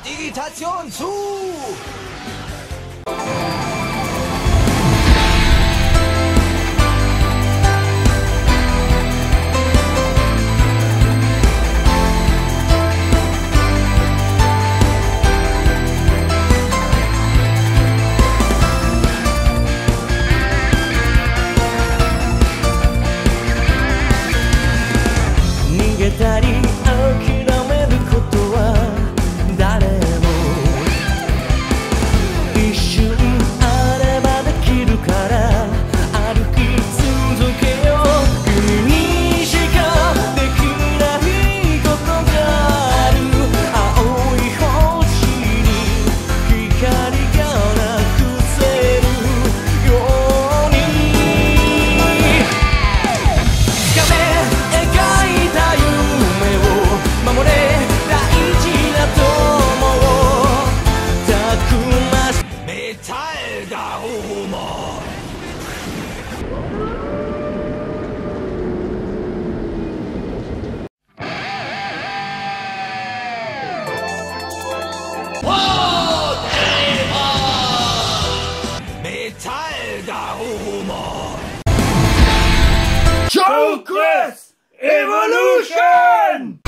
Digitation zu! TungmungEX Evolution!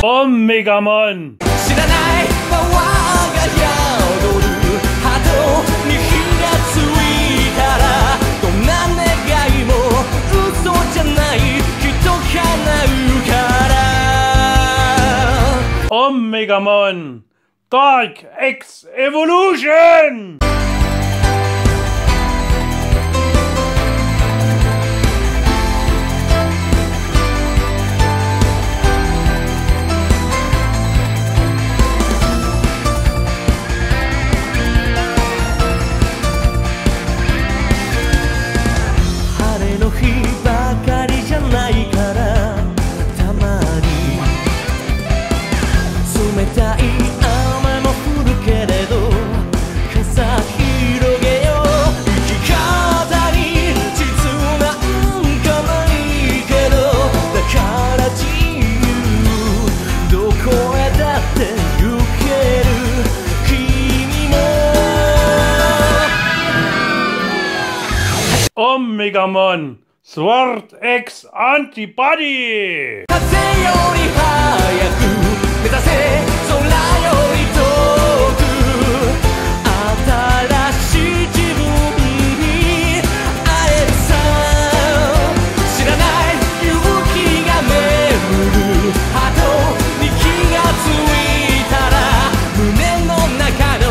Omegamon! 知らないパワーが宿る波動に火がついたらどんな願いも嘘じゃないきっと叶うから Omegamon Zwart X-Antibody! Omegamon Zwart X-Antibody! 風より早く目指せ空より遠く新しい自分に会えるさ知らない勇気が巡る波動に気がついたら胸の中の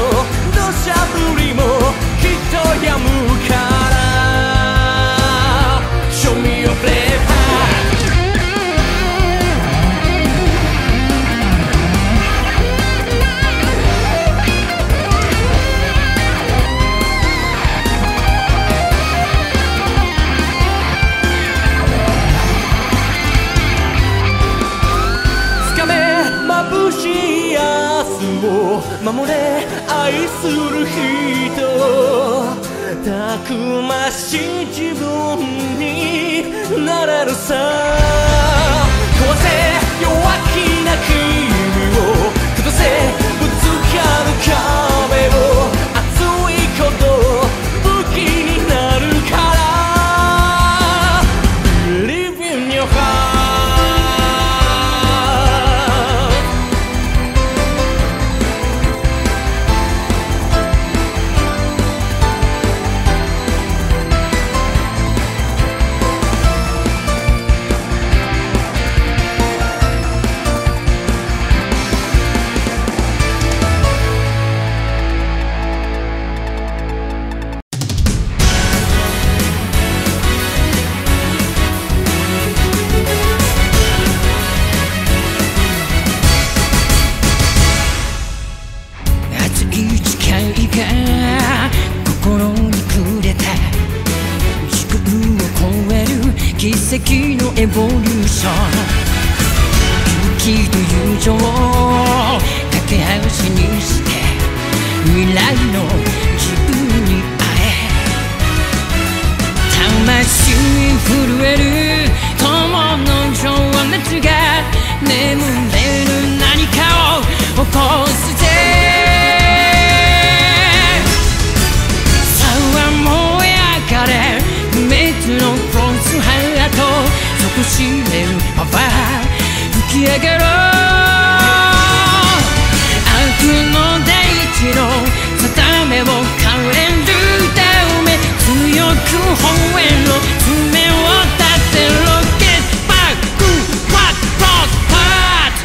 土砂降りもきっと止むからShow me your play path 掴め眩しい明日を守れ愛する人たくましい自分になれるさ壊せ弱気な君を崩せぶつかる壁を熱いこと武器になるから Believe in your heart 「しにして未来の自分に会え魂震える友の情熱が眠れる何かを起こすぜさあ燃え上がれ不滅のクロスハート底知れるパワー吹き上げろ悪の大地の定めを変えるため強く吠えろ爪を立てろ Get back to what brought part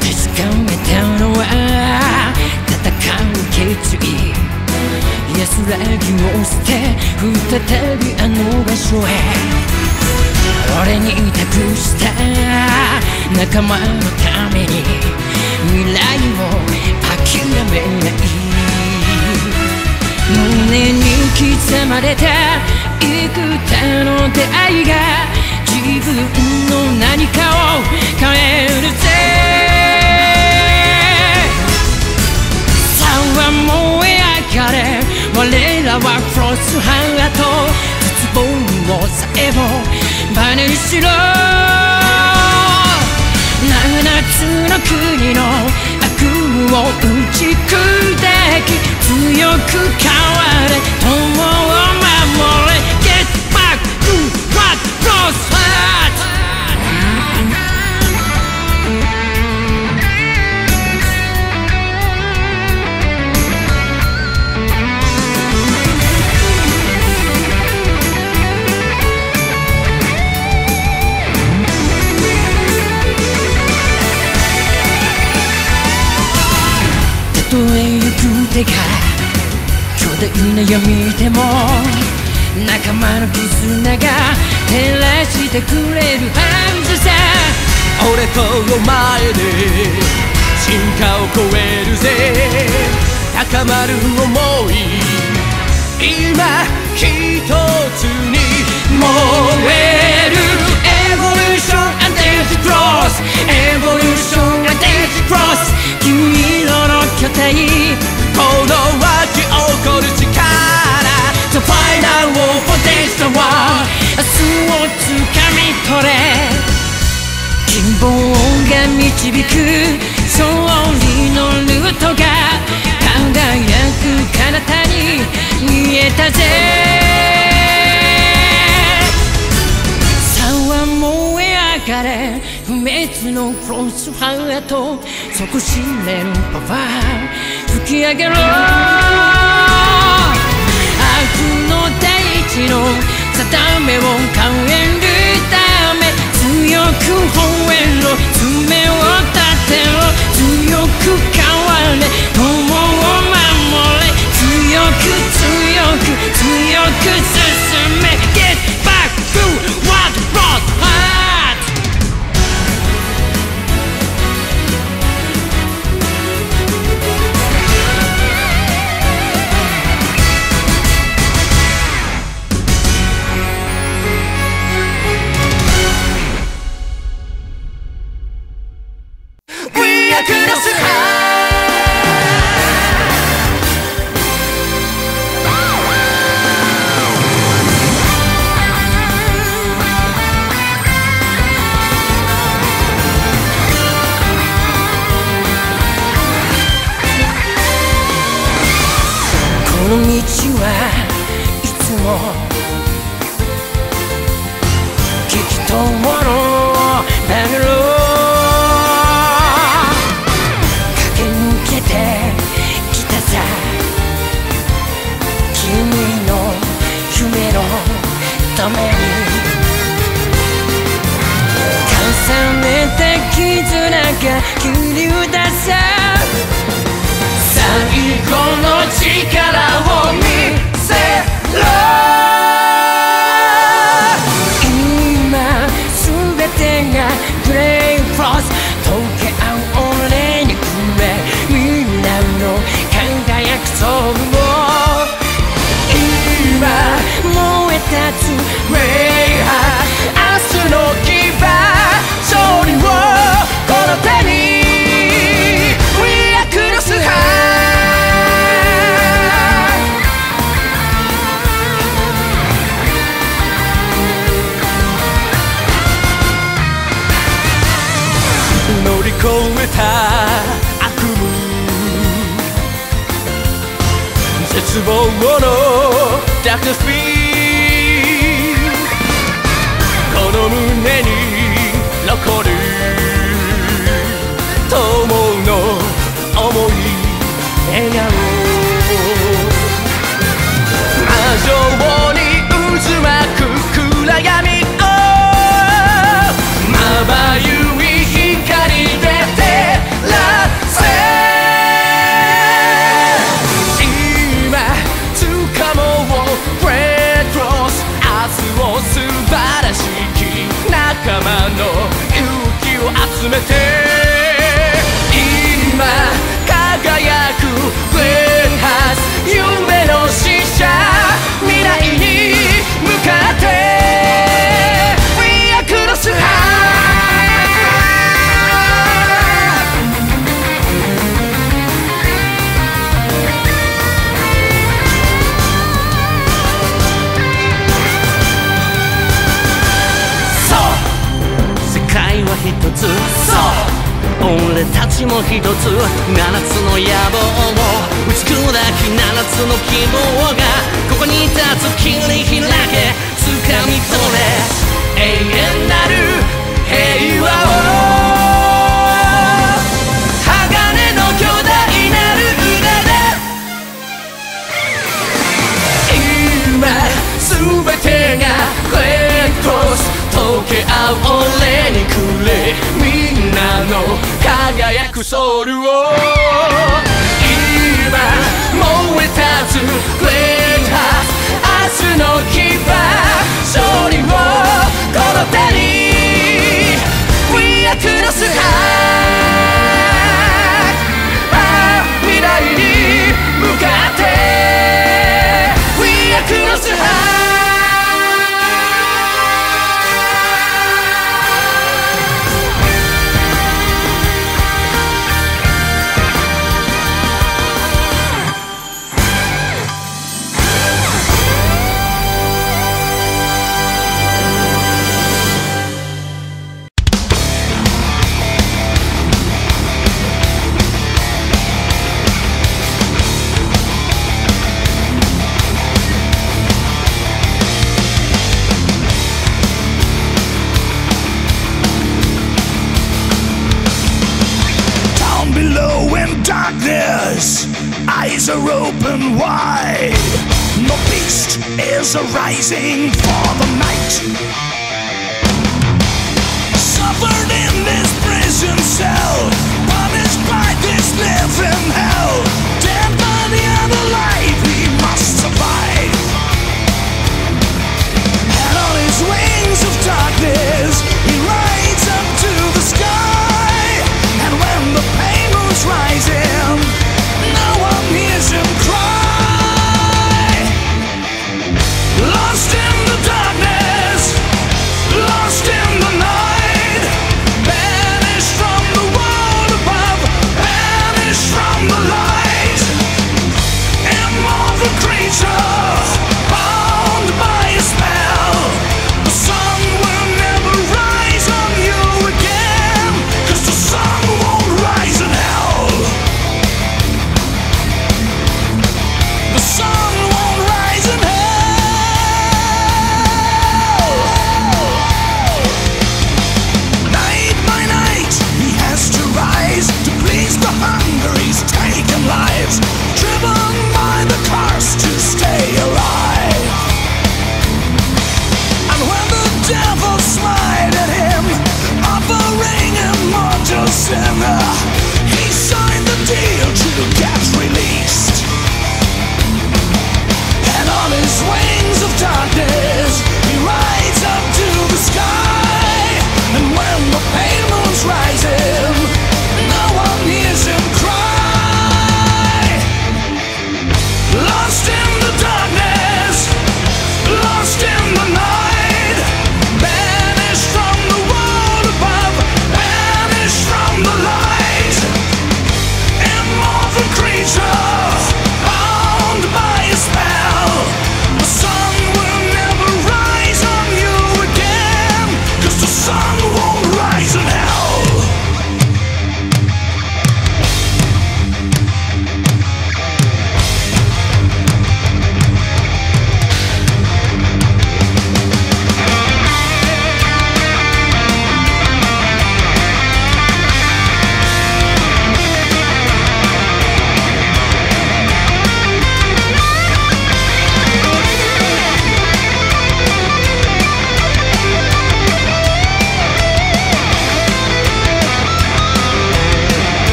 確かめたのは戦う決意安らぎを捨て再びあの場所へ俺に託した仲間のために未来を諦めない胸に刻まれた幾多の出会いが自分の何かを変えるぜさあ燃え上がれ我らはクロスハート絶望をさえもバネにしろ7つの国の悪夢を打ち砕き強く変われ友を守れ Get back to what cross heart たとえ行く手が巨大な闇でも仲間の絆が照らしてくれるはずさ俺とお前で進化を超えるぜ高まる想い今一つに燃える Evolution Identity Cross Evolution Identity Cross 金色の巨体この湧き起こる力 The final war for this world 明日をつかみ取れ希望が導く勝利のルートが輝く彼方に見えたぜさあ燃え上がれ不滅のクロスハート底知れるパワー吹き上げろ悪の大地の定めを変えるため強く吠えろ爪を立てろ強く変われ友を守れ強く強く強く進め Get back to what brought heart この道はいつも激闘のバトル駆け抜けてきたさ君の夢のために重ねた絆が切り出さ最後の力を見せろ今すべてがグレイクロス溶け合う俺にくれみんなの輝くソウルをつ明白明日の牙勝利をこの手に We are cross high 乗り越えた悪夢絶望のダークスピーこの胸に残る友の想い笑顔魔性に渦巻く暗闇をまばゆい光で照らせ今掴もう Red Cross 明日を素晴らしき仲間の勇気を集めて今輝く Red Hearts 夢の使者未来に向かって We are cross high 一つそう俺たちも一つ7つの野望を打ち砕き7つの希望がここに立つ切り開け掴み取れ永遠なる平和を鋼の巨大なる腕で今全てがレッドクロス溶け合う俺にくれみんなの輝くソウルを今燃え立つレッドハーツ明日の牙勝利をこの手に We are cross high 未来に向かって We are cross high Eyes are open wide. The beast is arising for the night. Suffered in this prison cell, punished by this living hell. Dead body and alive, he must survive. And on his wings of darkness, he rides up to the sky. And when the pain moves rising, no one hears him cry. Lost in the darkness, lost in the night, banished from the world above, banished from the light. In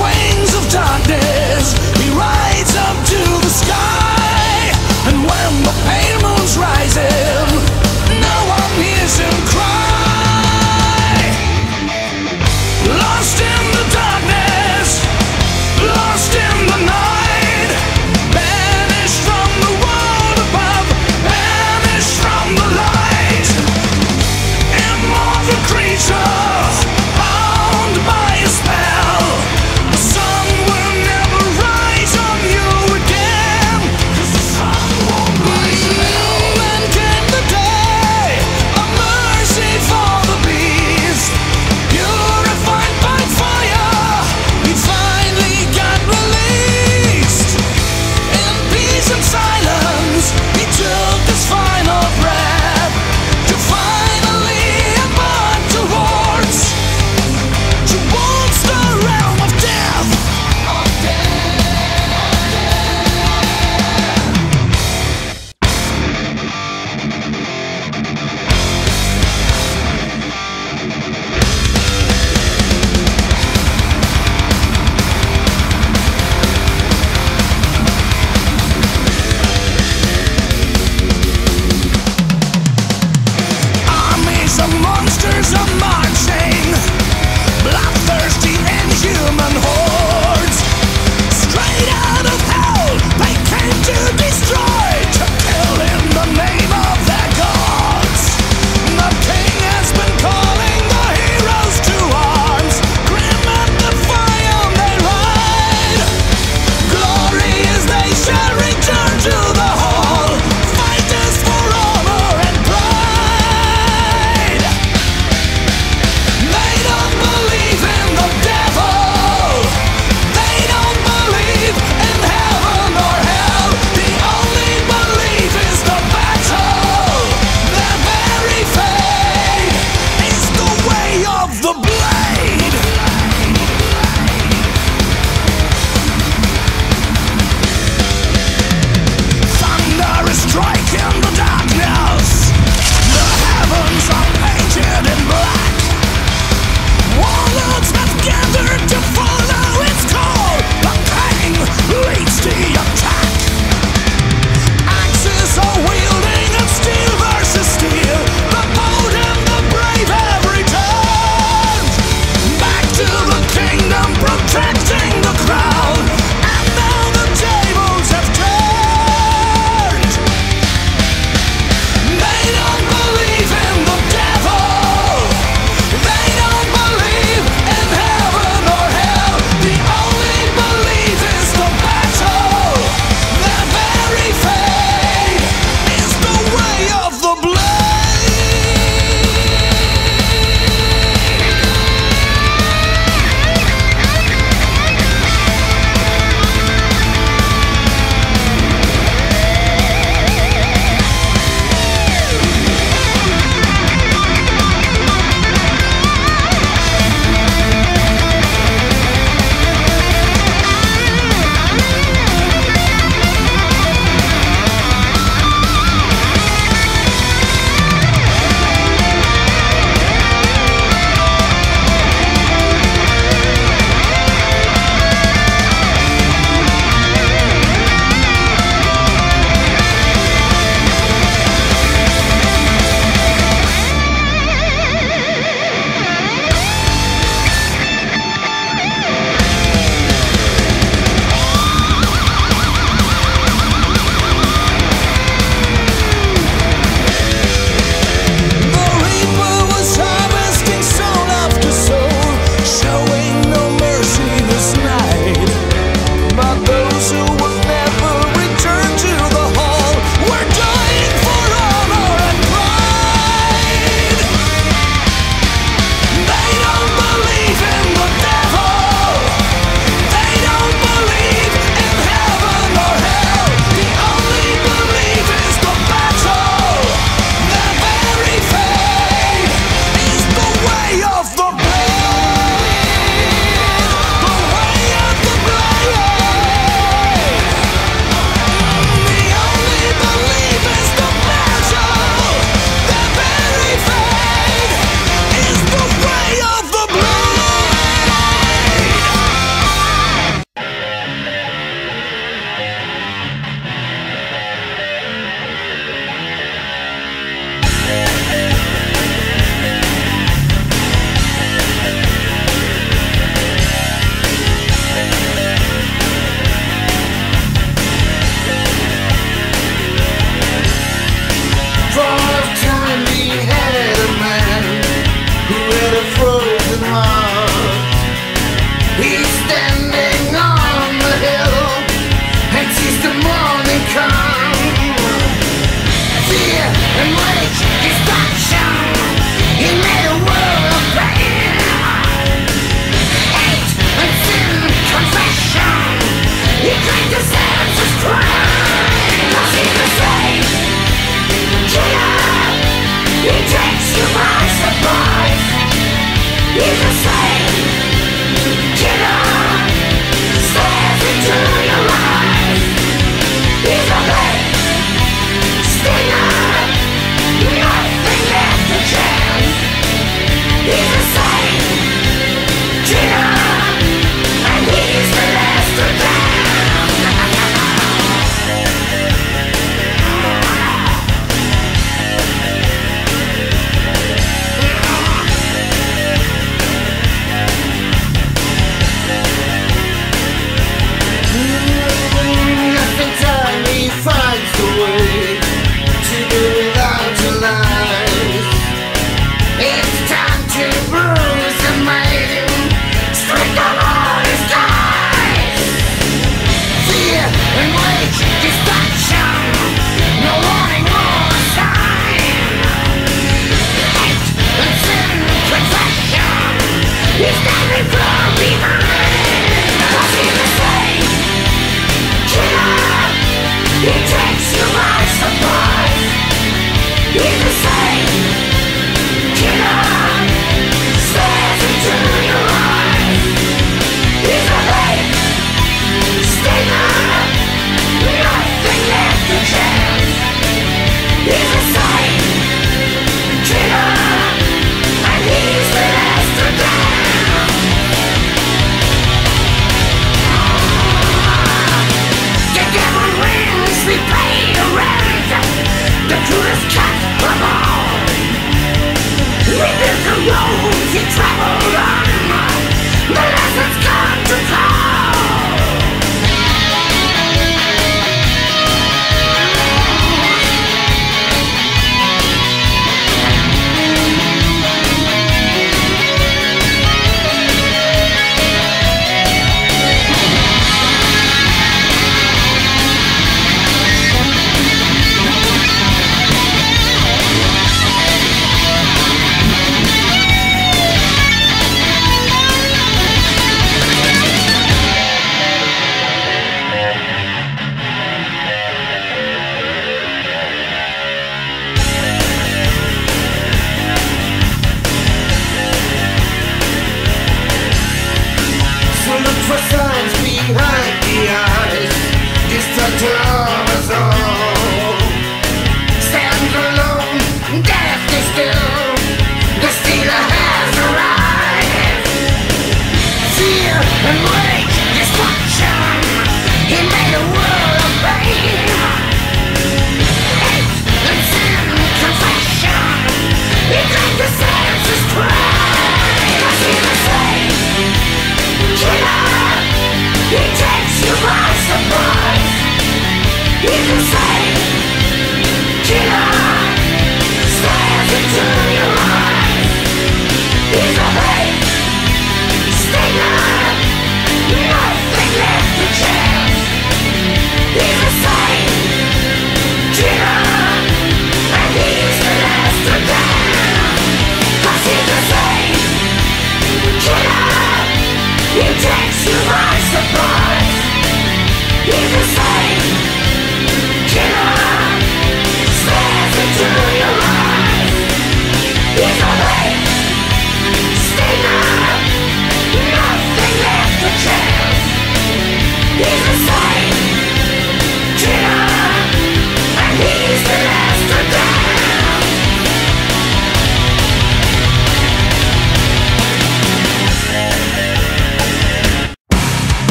wings of darkness, he rides up to the sky. And when the pale moon's rising, no one hears him cry. Lost in the darkness, lost in the night, banished from the world above, banished from the light. Immortal creature, bound by a spell, a son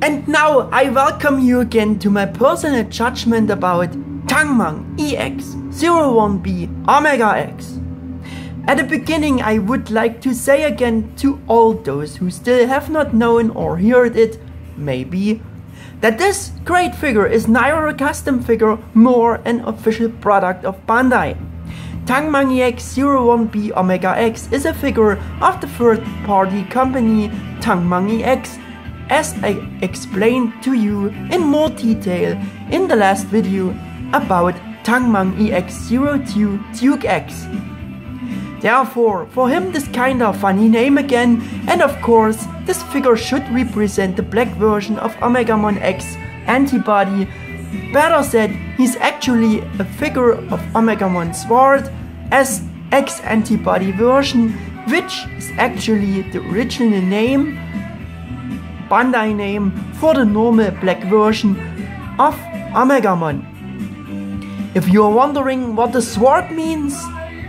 And now I welcome you again to my personal judgment about TungmungEX 01B Omega X. At the beginning I would like to say again to all those who still have not known or heard it, maybe, that this great figure is neither a custom figure nor an official product of Bandai. TungmungEX 01B Omega X is a figure of the third-party company TungmungEX, as I explained to you in more detail in the last video about TungmungEX 02 Duke X. Therefore, for him this kinda funny name again, and of course, this figure should represent the black version of Omegamon X-Antibody. Better said, he's actually a figure of Omegamon Zwart X-Antibody version, which is actually the original name, Bandai name, for the normal black version of Omegamon. If you are wondering what the sword means,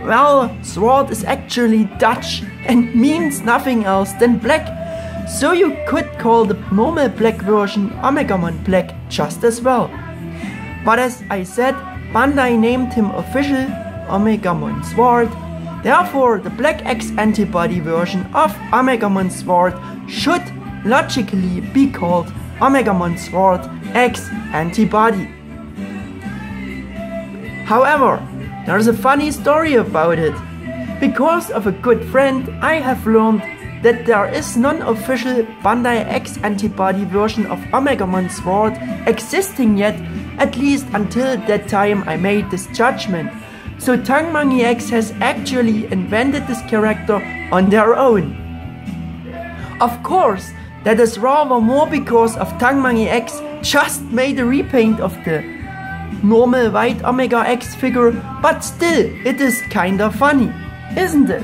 well, sword is actually Dutch and means nothing else than black, so you could call the normal black version Omegamon Black just as well. But as I said, Bandai named him official Omegamon Zwart, therefore the Black X-Antibody version of Omegamon Zwart should logically be called Omegamon Zwart X-Antibody. However, there's a funny story about it. Because of a good friend, I have learned that there is non-official Bandai X-Antibody version of Omegamon Zwart existing yet, at least until that time I made this judgment. So TungmungEX has actually invented this character on their own. Of course, that is rather more because of TungmungEX just made a repaint of the normal white Omega X figure, but still, it is kinda funny, isn't it?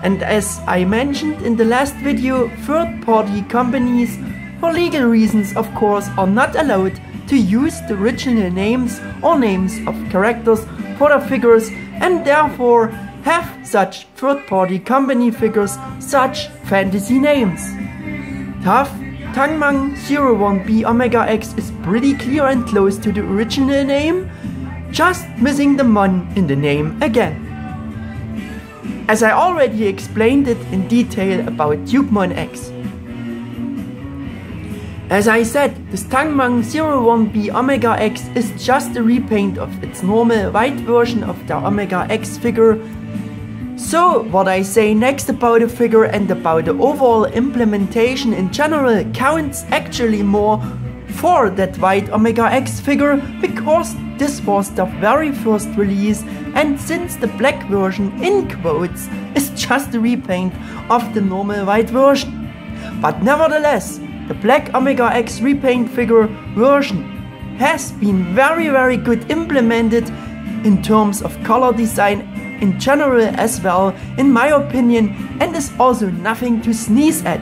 And as I mentioned in the last video, third-party companies, for legal reasons of course, are not allowed to use the original names or names of characters for the figures, and therefore have such third-party company figures such fantasy names. Tough. Tungmung 01B Omega X is pretty clear and close to the original name, just missing the mon in the name again. As I already explained it in detail about Digimon X. As I said, this Tungmung 01B Omega X is just a repaint of its normal white version of the Omega X figure. So, what I say next about the figure and about the overall implementation in general counts actually more for that white Omega X figure, because this was the very first release, and since the black version, in quotes, is just a repaint of the normal white version. But nevertheless, the black Omega X repaint figure version has been very good implemented in terms of color design in general as well, in my opinion, and is also nothing to sneeze at.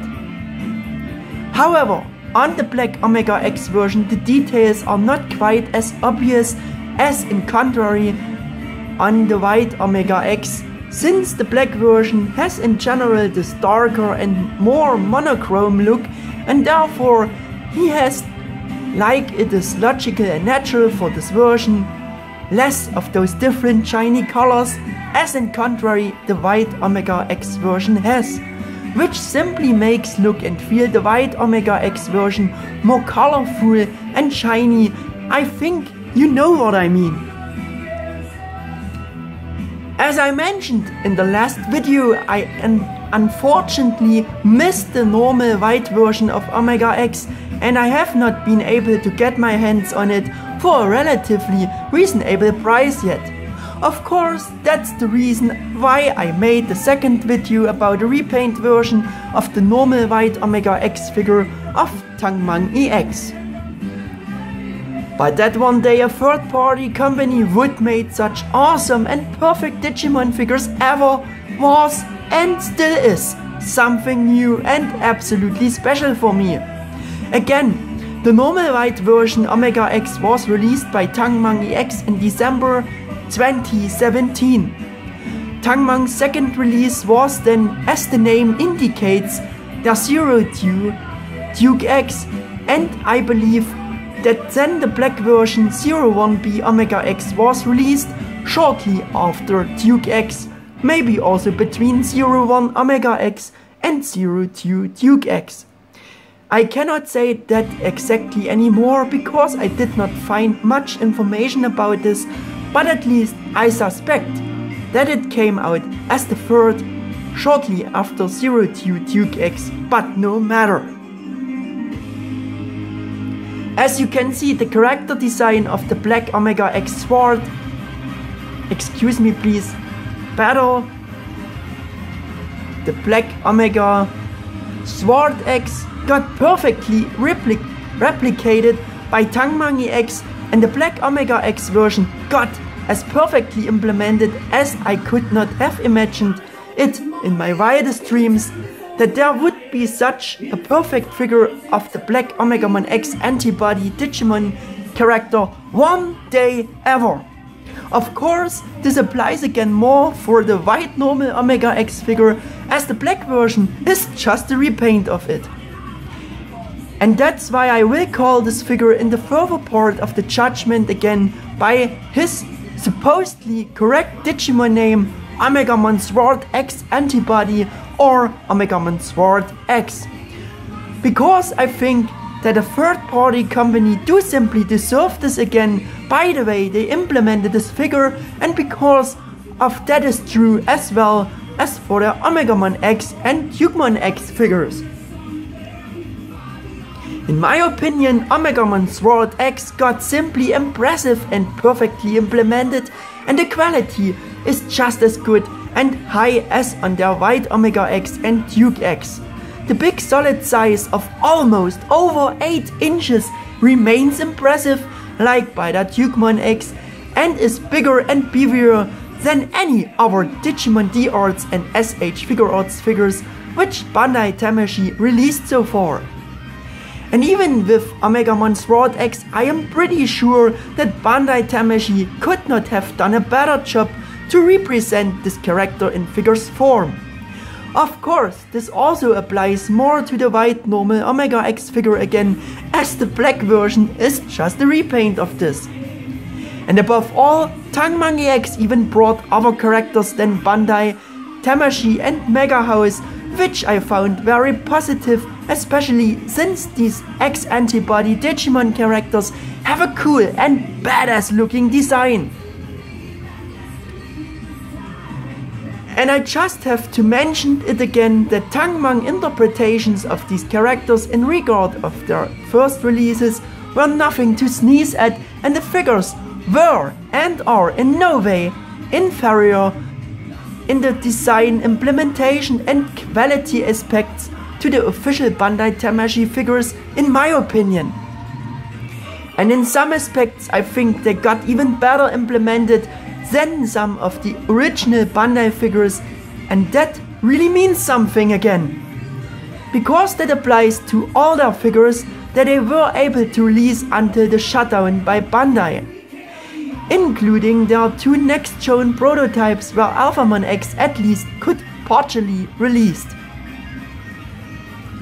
However, on the black Omega X version the details are not quite as obvious as in contrary on the white Omega X, since the black version has in general this darker and more monochrome look, and therefore he has, like it is logical and natural for this version, less of those different shiny colors as in contrary the white Omega X version has, which simply makes look and feel the white Omega X version more colorful and shiny. I think you know what I mean. As I mentioned in the last video, I unfortunately missed the normal white version of Omega X, and I have not been able to get my hands on it for a relatively reasonable price yet. Of course, that's the reason why I made the second video about the repaint version of the normal white Omega X figure of TungmungEX. But that one day a third-party company would make such awesome and perfect Digimon figures ever was and still is something new and absolutely special for me. Again, the normal white version Omega X was released by TungmungEX in December 2017. Tungmung's second release was then, as the name indicates, the 02 Duke X, and I believe that then the black version 01B Omega X was released shortly after Duke X, maybe also between 01 Omega X and 02 Duke X. I cannot say that exactly anymore because I did not find much information about this, but at least I suspect that it came out as the third shortly after 02 Duke X, but no matter. As you can see, the character design of the black Omega X Zwart, excuse me please, battle, the black Omega Zwart X got perfectly replicated by TungmungEX, and the black Omega X version got as perfectly implemented as I could not have imagined it in my wildest dreams, that there would be such a perfect figure of the black Omegamon X-Antibody Digimon character one day ever. Of course, this applies again more for the white normal Omega X figure, as the black version is just a repaint of it. And that's why I will call this figure in the further part of the judgment again by his supposedly correct Digimon name, Omegamon Zwart X-Antibody or Omegamon Zwart X. Because I think that a third-party company do simply deserve this again by the way they implemented this figure, and because of that is true as well as for the Omegamon X and TungmungEX figures. In my opinion, Omegamon Zwart X got simply impressive and perfectly implemented, and the quality is just as good and high as on their white Omega X and Duke X. The big solid size of almost over 8 inches remains impressive, like by the Digimon X, and is bigger and beefier than any other Digimon D-Arts and SH Figure Arts figures which Bandai Tamashii released so far. And even with Omegamon Zwart X, I am pretty sure that Bandai Tamashii could not have done a better job to represent this character in figure's form. Of course, this also applies more to the white normal Omega X figure again, as the black version is just a repaint of this. And above all, TungmungEX even brought other characters than Bandai, Tamashii and Mega House, which I found very positive, especially since these X-Antibody Digimon characters have a cool and badass looking design. And I just have to mention it again that Tungmung interpretations of these characters in regard of their first releases were nothing to sneeze at, and the figures were and are in no way inferior in the design, implementation and quality aspects to the official Bandai Tamashii figures in my opinion. And in some aspects I think they got even better implemented than some of the original Bandai figures, and that really means something again. Because that applies to all their figures that they were able to release until the shutdown by Bandai, including their 2 next shown prototypes where Alphamon X at least could partially released.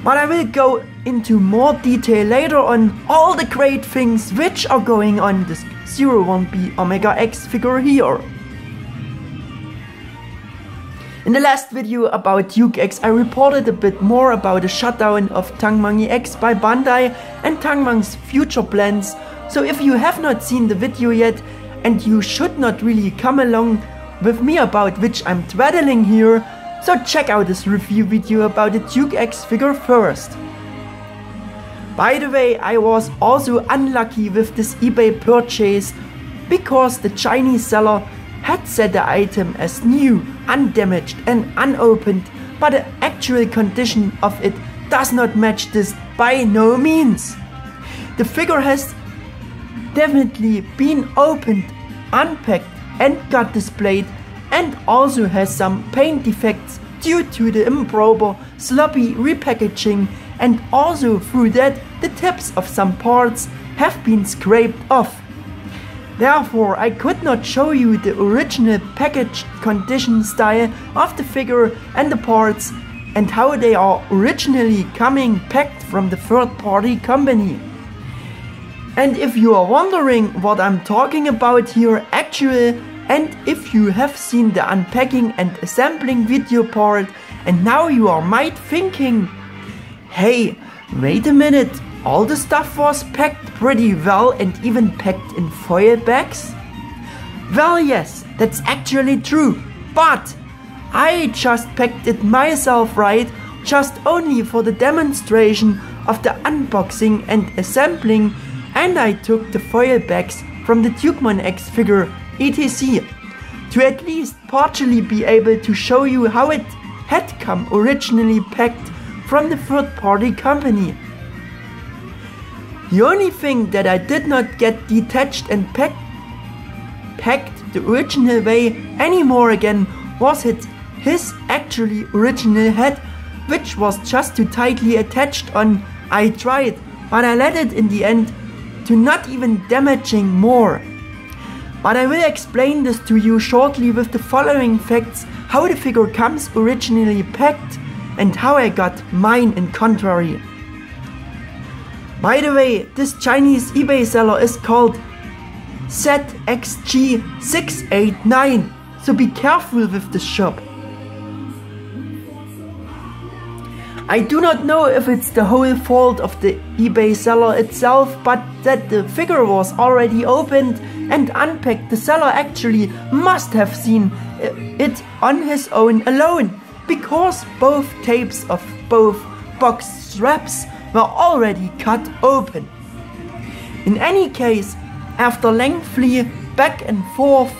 But I will go into more detail later on all the great things which are going on this 01B Omega X figure here. In the last video about Duke X, I reported a bit more about the shutdown of TungmungEX by Bandai and Tungmung's future plans, so if you have not seen the video yet, and you should not really come along with me about which I'm twaddling here, so check out this review video about the Duke X figure first. By the way, I was also unlucky with this eBay purchase because the Chinese seller had set the item as new, undamaged and unopened, but the actual condition of it does not match this by no means. The figure has definitely been opened, unpacked and got displayed, and also has some paint defects due to the improper sloppy repackaging, and also through that the tips of some parts have been scraped off. Therefore I could not show you the original packaged condition style of the figure and the parts, and how they are originally coming packed from the third-party company. And if you are wondering what I'm talking about here actually, and if you have seen the unpacking and assembling video part, and now you are might thinking, hey, wait a minute, all the stuff was packed pretty well and even packed in foil bags? Well, yes, that's actually true, but I just packed it myself, right? Just only for the demonstration of the unboxing and assembling, and I took the foil bags from the TungmungEX figure etc. to at least partially be able to show you how it had come originally packed from the third-party company. The only thing that I did not get detached and packed the original way anymore again was his actually original head, which was just too tightly attached on. I tried, but I let it in the end to not even damaging more. But I will explain this to you shortly with the following facts, how the figure comes originally packed and how I got mine in contrary. By the way, this Chinese eBay seller is called ZXG689, so be careful with this shop. I do not know if it's the whole fault of the eBay seller itself, but that the figure was already opened and unpacked, the seller actually must have seen it on his own alone, because both tapes of both box straps were already cut open. In any case, after lengthy back and forth,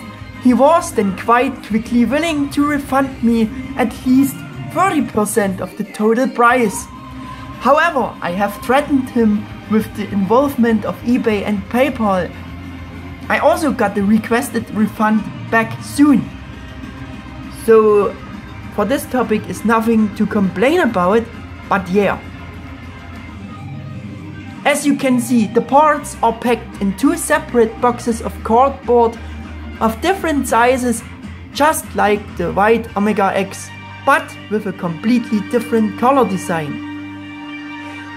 he was then quite quickly willing to refund me at least 30% of the total price. However, I have threatened him with the involvement of eBay and PayPal. I also got the requested refund back soon. So for this topic is nothing to complain about, but yeah. As you can see, the parts are packed in two separate boxes of cardboard of different sizes, just like the white OmegaX, but with a completely different color design.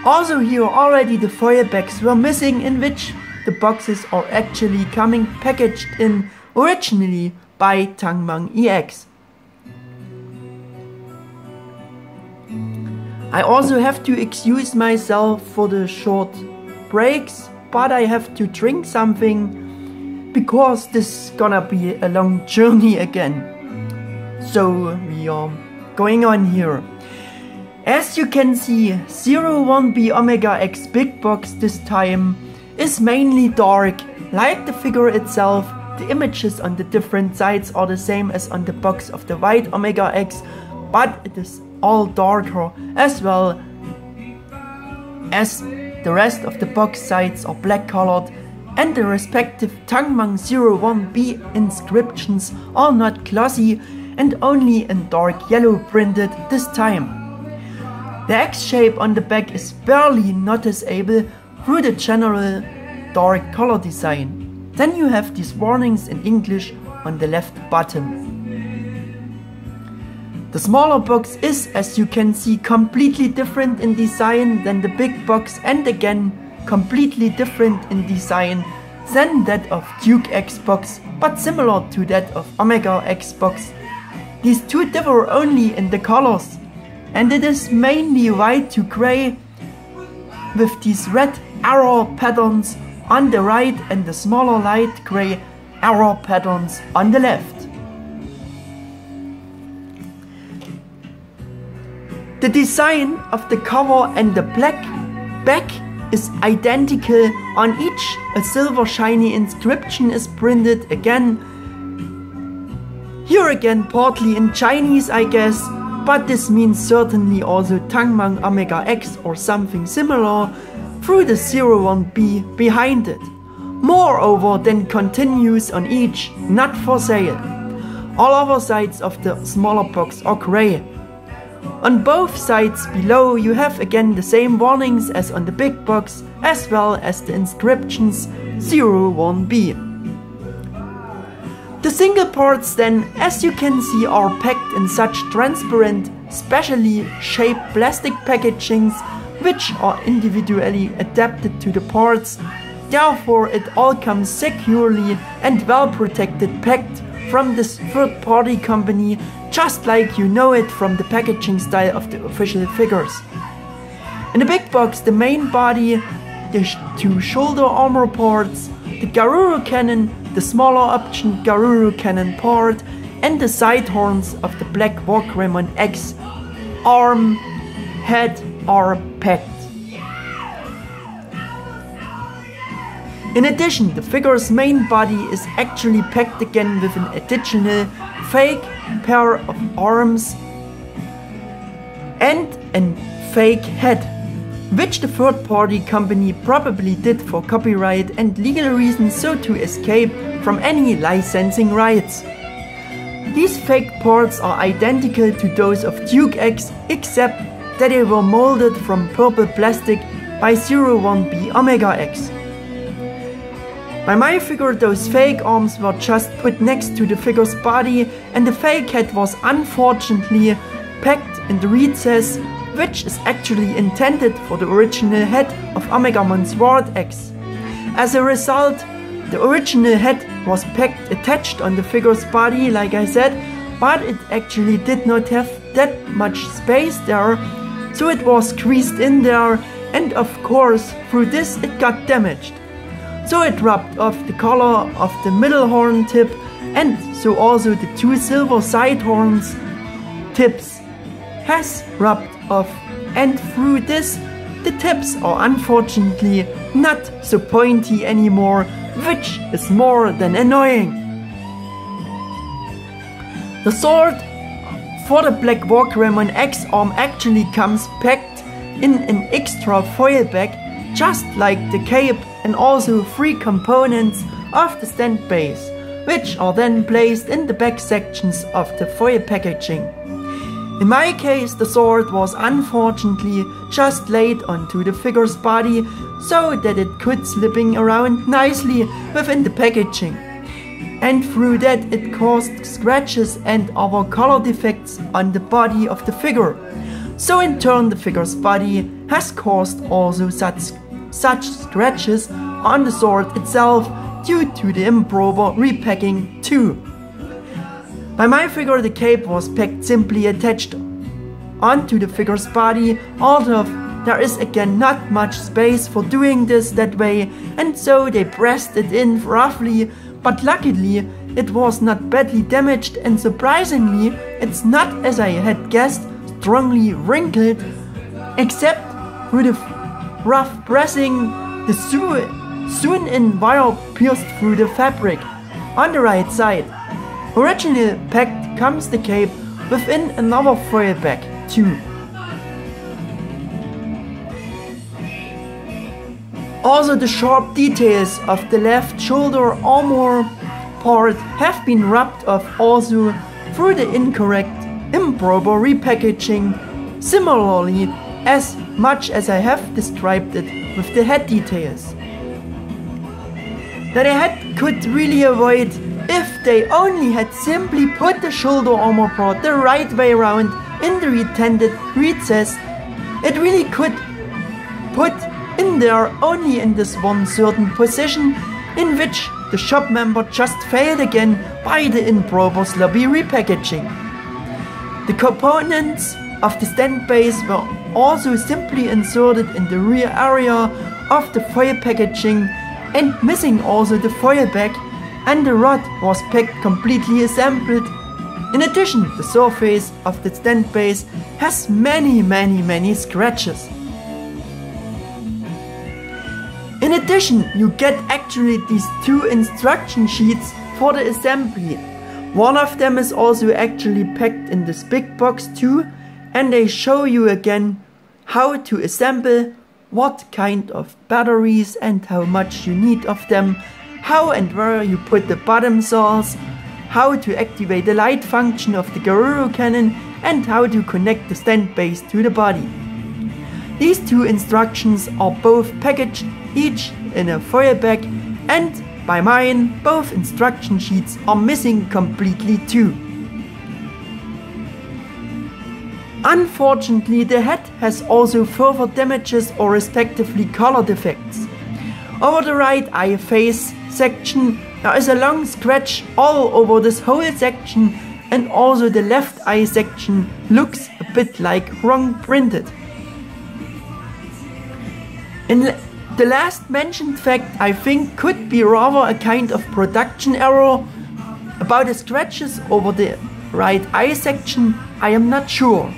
Also here already the foil bags were missing, in which the boxes are actually coming packaged in originally by TungmungEX. I also have to excuse myself for the short breaks, but I have to drink something because this is gonna be a long journey again. So we are going on here. As you can see, 01B OmegaX big box this time is mainly dark. Like the figure itself, the images on the different sides are the same as on the box of the white OmegaX, but it is all darker, as well as the rest of the box sides are black colored, and the respective Tungmung 01B inscriptions are not glossy and only in dark yellow printed this time. The X shape on the back is barely noticeable through the general dark color design. Then you have these warnings in English on the left bottom. The smaller box is, as you can see, completely different in design than the big box, and again completely different in design than that of TungmungEX box, but similar to that of OmegaX box. These two differ only in the colors, and it is mainly white to grey with these red arrow patterns on the right and the smaller light grey arrow patterns on the left. The design of the cover and the black back is identical. On each a silver shiny inscription is printed again. Here again partly in Chinese, I guess, but this means certainly also Tungmung OmegaX or something similar, through the 01B behind it. Moreover, then continues on each, not for sale. All other sides of the smaller box are grey. On both sides below you have again the same warnings as on the big box, as well as the inscriptions 01B. The single parts then, as you can see, are packed in such transparent specially shaped plastic packagings which are individually adapted to the parts. Therefore it all comes securely and well protected, packed from this third-party company, just like you know it from the packaging style of the official figures. In the big box, the main body, the two shoulder armor parts, the Garuru cannon, the smaller option Garuru cannon part, and the side horns of the black Omegamon X arm head are packed. In addition, the figure's main body is actually packed again with an additional fake pair of arms and a fake head, which the third-party company probably did for copyright and legal reasons, so to escape from any licensing rights. These fake parts are identical to those of TungmungEX, except that they were molded from purple plastic by 01B OmegaX. By my figure, those fake arms were just put next to the figure's body, and the fake head was unfortunately packed in the recess, which is actually intended for the original head of Omegamon Zwart X. As a result, the original head was packed attached on the figure's body, like I said, but it actually did not have that much space there, so it was squeezed in there, and of course through this it got damaged. So it rubbed off the color of the middle horn tip, and so also the two silver side horns tips has rubbed off, and through this the tips are unfortunately not so pointy anymore, which is more than annoying. The sword for the black Omegamon X arm actually comes packed in an extra foil bag, just like the cape, and also 3 components of the stand base, which are then placed in the back sections of the foil packaging. In my case, the sword was unfortunately just laid onto the figure's body so that it could slipping around nicely within the packaging, and through that it caused scratches and other color defects on the body of the figure. So in turn the figure's body has caused also such scratches on the sword itself due to the improper repacking too. By my figure, the cape was packed simply attached onto the figure's body, although there is again not much space for doing this that way, and so they pressed it in roughly, but luckily it was not badly damaged, and surprisingly it's not, as I had guessed, strongly wrinkled, except through the rough pressing. The sewn-in wire pierced through the fabric on the right side. Originally packed comes the cape within another foil bag too. Also, the sharp details of the left shoulder armor part have been rubbed off also through the incorrect, improper repackaging, similarly as much as I have described it with the head details. That a head could really avoid if they only had simply put the shoulder armor part the right way around in the intended recess. It really could put in there only in this one certain position, in which the shop member just failed again by the improper sloppy repackaging. The components of the stand base were also simply inserted in the rear area of the foil packaging and missing also the foil bag, and the rod was packed completely assembled. In addition, the surface of the stand base has many scratches. In addition, you get actually these 2 instruction sheets for the assembly. One of them is also actually packed in this big box too, and they show you again how to assemble, what kind of batteries and how much you need of them, how and where you put the bottom saws, how to activate the light function of the Garuru cannon, and how to connect the stand base to the body. These 2 instructions are both packaged each in a foil bag, and by mine both instruction sheets are missing completely too. Unfortunately, the head has also further damages or respectively color defects. Over the right eye face section there is a long scratch all over this whole section, and also the left eye section looks a bit like wrong printed. In the last mentioned fact, I think, could be rather a kind of production error. About the scratches over the right eye section, I am not sure.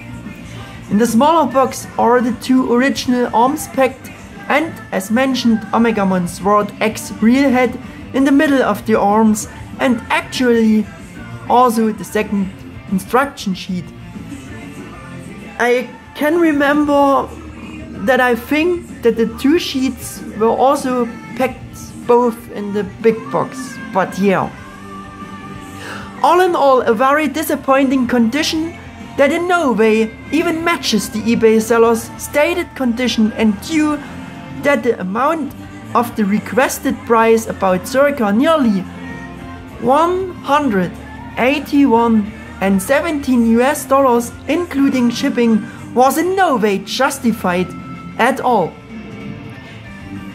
In the smaller box are the two original arms packed, and as mentioned, Omegamon Zwart X real head in the middle of the arms, and actually also the second instruction sheet. I can remember that I think that the two sheets were also packed both in the big box, but yeah. All in all, a very disappointing condition that in no way even matches the eBay seller's stated condition, and due that the amount of the requested price, about circa nearly $181.17 including shipping, was in no way justified at all.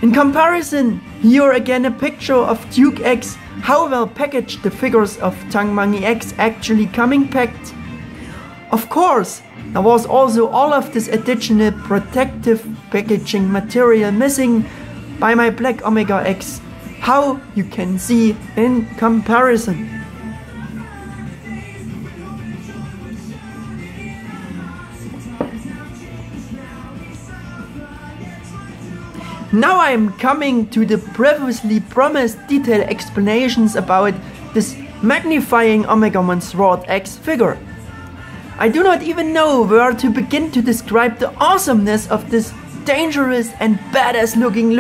In comparison, here again a picture of TungmungEX, how well packaged the figures of TungmungEX actually coming packed. Of course, there was also all of this additional protective packaging material missing by my black Omega X, how you can see in comparison. Now I am coming to the previously promised detailed explanations about this magnifying Omegamon Zwart X figure. I do not even know where to begin to describe the awesomeness of this dangerous and badass looking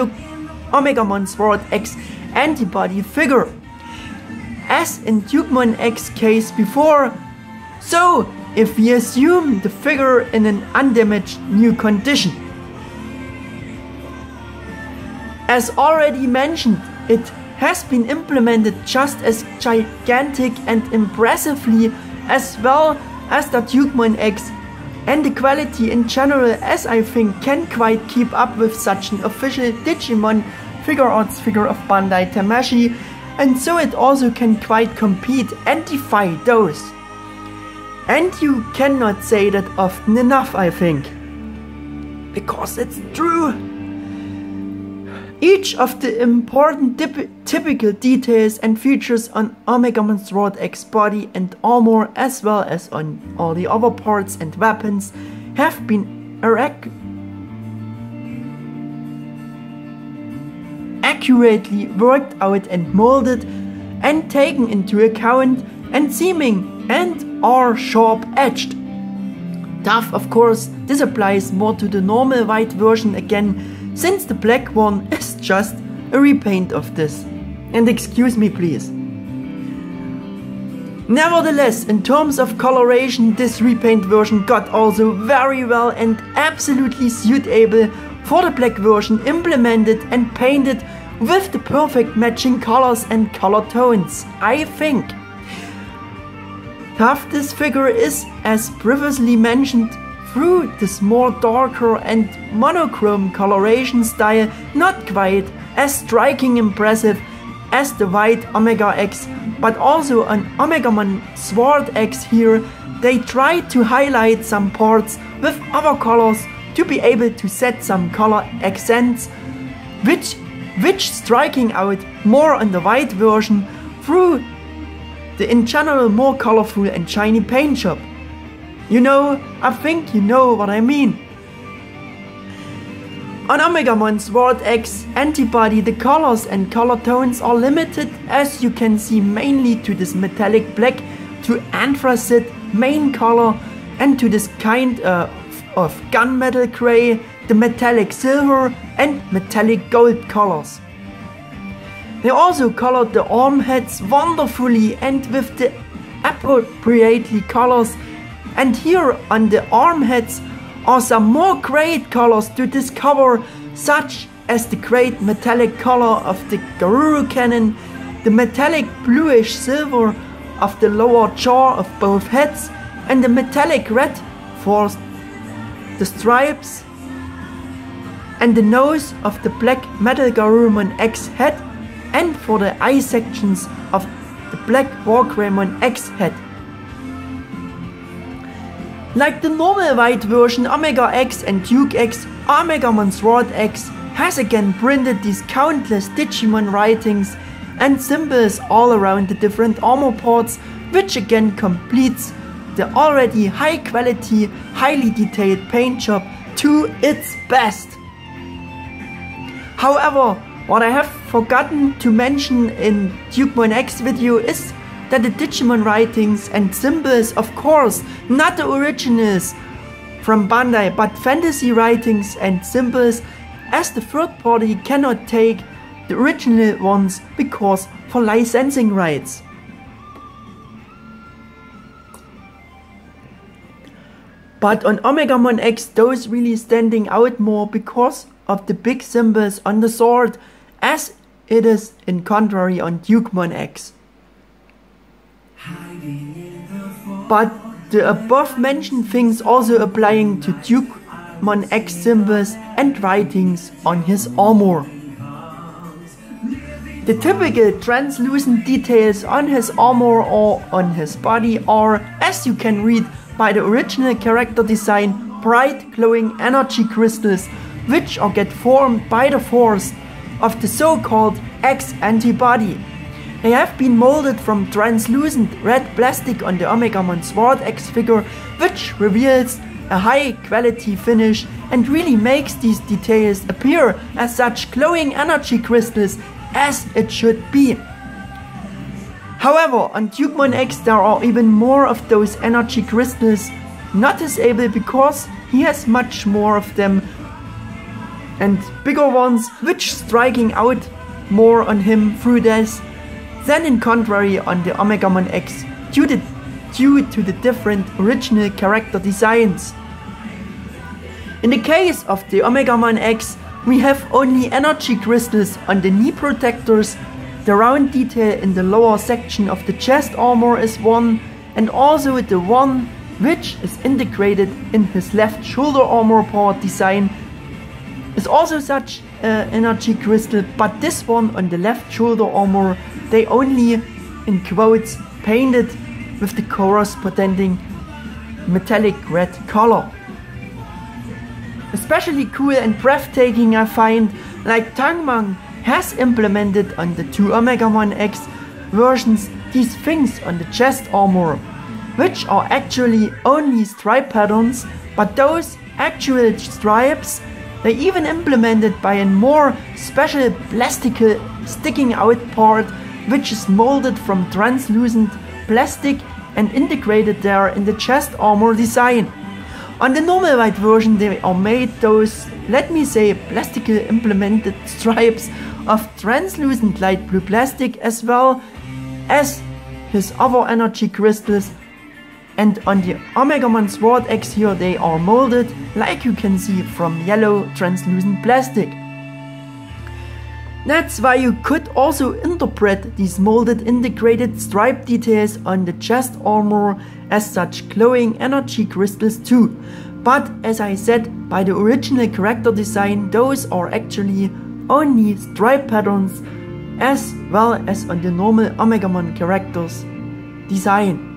Omegamon Zwart X-Antibody figure. As in TungmungEX case before, so if we assume the figure in an undamaged new condition. As already mentioned, it has been implemented just as gigantic and impressively as well as the TungmungEX, and the quality in general, as I think, can quite keep up with such an official Digimon figure arts figure of Bandai Tamashii, and so it also can quite compete and defy those. And you cannot say that often enough, I think, because it's true. Each of the important typical details and features on Omegamon Zwart X body and armor, as well as on all the other parts and weapons, have been accurately worked out and molded and taken into account, and seeming and are sharp edged. Tough, of course, this applies more to the normal white version again, since the black one is just a repaint of this. And excuse me please. Nevertheless, in terms of coloration, this repaint version got also very well and absolutely suitable for the black version, implemented and painted with the perfect matching colors and color tones, I think. Tough, this figure is, as previously mentioned, through this more darker and monochrome coloration style, not quite as striking impressive as the white Omega X, but also on Omegamon Zwart X here, they tried to highlight some parts with other colors to be able to set some color accents, which striking out more on the white version through the in general more colorful and shiny paint job. You know, I think you know what I mean. On Omegamon Zwart X-Antibody, the colors and color tones are limited, as you can see, mainly to this metallic black, to anthracite main color, and to this kind of gunmetal gray, the metallic silver and metallic gold colors. They also colored the arm heads wonderfully and with the appropriately colors. And here on the arm heads are some more great colors to discover, such as the great metallic color of the Garuru cannon, the metallic bluish silver of the lower jaw of both heads, and the metallic red for the stripes and the nose of the black Metal Garurumon X head, and for the eye sections of the black Wargreymon X head. Like the normal white version OmegaEX and TungmungEX, Omegamon Zwart X has again printed these countless Digimon writings and symbols all around the different armor parts, which again completes the already high quality, highly detailed paint job to its best. However, what I have forgotten to mention in TungmungEX video is that the Digimon writings and symbols, of course, not the originals from Bandai, but fantasy writings and symbols, as the third party cannot take the original ones because for licensing rights. But on Omegamon X, those really standing out more because of the big symbols on the sword, as it is in contrary on TungmungEX. But the above mentioned things also applying to TungmungEX symbols and writings on his armor. The typical translucent details on his armor or on his body are, as you can read by the original character design, bright glowing energy crystals which get formed by the force of the so-called X-Antibody. They have been molded from translucent red plastic on the Omegamon Zwart X figure, which reveals a high quality finish and really makes these details appear as such glowing energy crystals as it should be. However, on TungmungEX there are even more of those energy crystals not disabled because he has much more of them and bigger ones, which striking out more on him through this than in contrary on the Omegamon X due to the different original character designs. In the case of the Omegamon X, we have only energy crystals on the knee protectors, the round detail in the lower section of the chest armor is one, and also the one which is integrated in his left shoulder armor part design is also such energy crystal, but this one on the left shoulder armor they only, in quotes, painted with the corresponding metallic red color. Especially cool and breathtaking I find, like Tungmung has implemented on the two Omegamon X versions these things on the chest armor, which are actually only stripe patterns, but those actual stripes they even implemented by a more special plastical sticking out part which is molded from translucent plastic and integrated there in the chest armor design. On the normal white version they are made those, let me say, plastically implemented stripes of translucent light blue plastic as well as his other energy crystals, and on the Omegamon Zwart X here they are molded, like you can see, from yellow translucent plastic. That's why you could also interpret these molded integrated stripe details on the chest armor as such glowing energy crystals too. But as I said, by the original character design those are actually only stripe patterns as well as on the normal Omegamon characters design.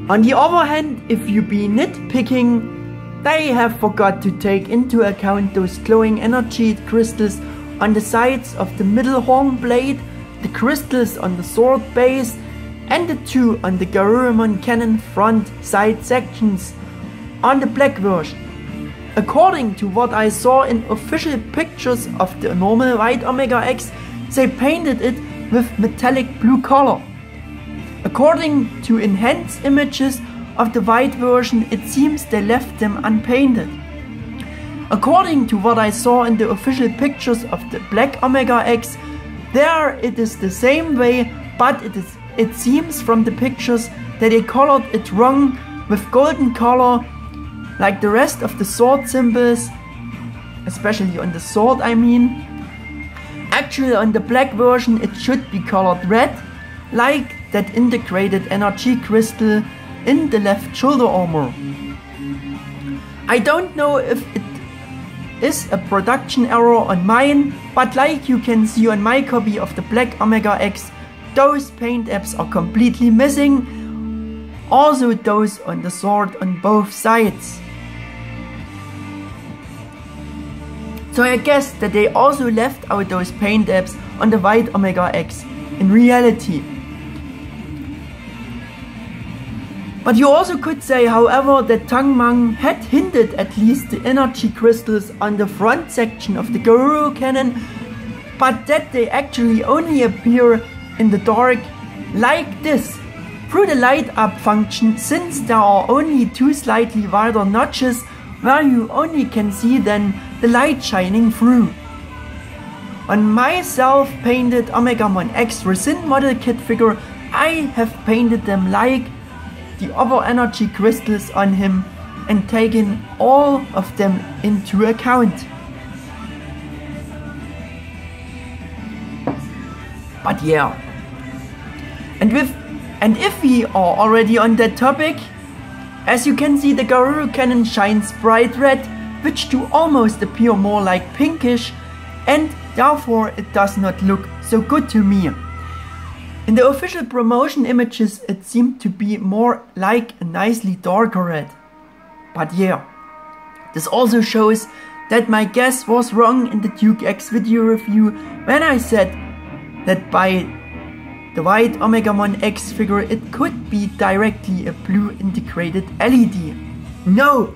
On the other hand, if you be nitpicking, they have forgot to take into account those glowing energy crystals on the sides of the middle horn blade, the crystals on the sword base, and the two on the Garurumon cannon front side sections on the black version. According to what I saw in official pictures of the normal white OmegaEX, they painted it with metallic blue color. According to enhanced images of the white version, it seems they left them unpainted. According to what I saw in the official pictures of the black OmegaEX, there it is the same way, but it seems from the pictures that they colored it wrong with golden color, like the rest of the sword symbols, especially on the sword I mean. Actually on the black version it should be colored red, like that integrated energy crystal in the left shoulder armor. I don't know if it is a production error on mine, but like you can see on my copy of the black OmegaEX, those paint apps are completely missing, also those on the sword on both sides. So I guess that they also left out those paint apps on the white OmegaEX in reality. But you also could say, however, that Tungmung had hinted at least the energy crystals on the front section of the Garuru cannon, but that they actually only appear in the dark like this, through the light up function, since there are only two slightly wider notches where you only can see then the light shining through. On my self-painted Omegamon X resin model kit figure, I have painted them like the other energy crystals on him and taken all of them into account. But yeah, and if we are already on that topic, as you can see, the Garuru cannon shines bright red, which do almost appear more like pinkish, and therefore it does not look so good to me. In the official promotion images it seemed to be more like a nicely darker red. But yeah, this also shows that my guess was wrong in the TungmungEX video review when I said that by the white Omegamon X figure it could be directly a blue integrated LED. No!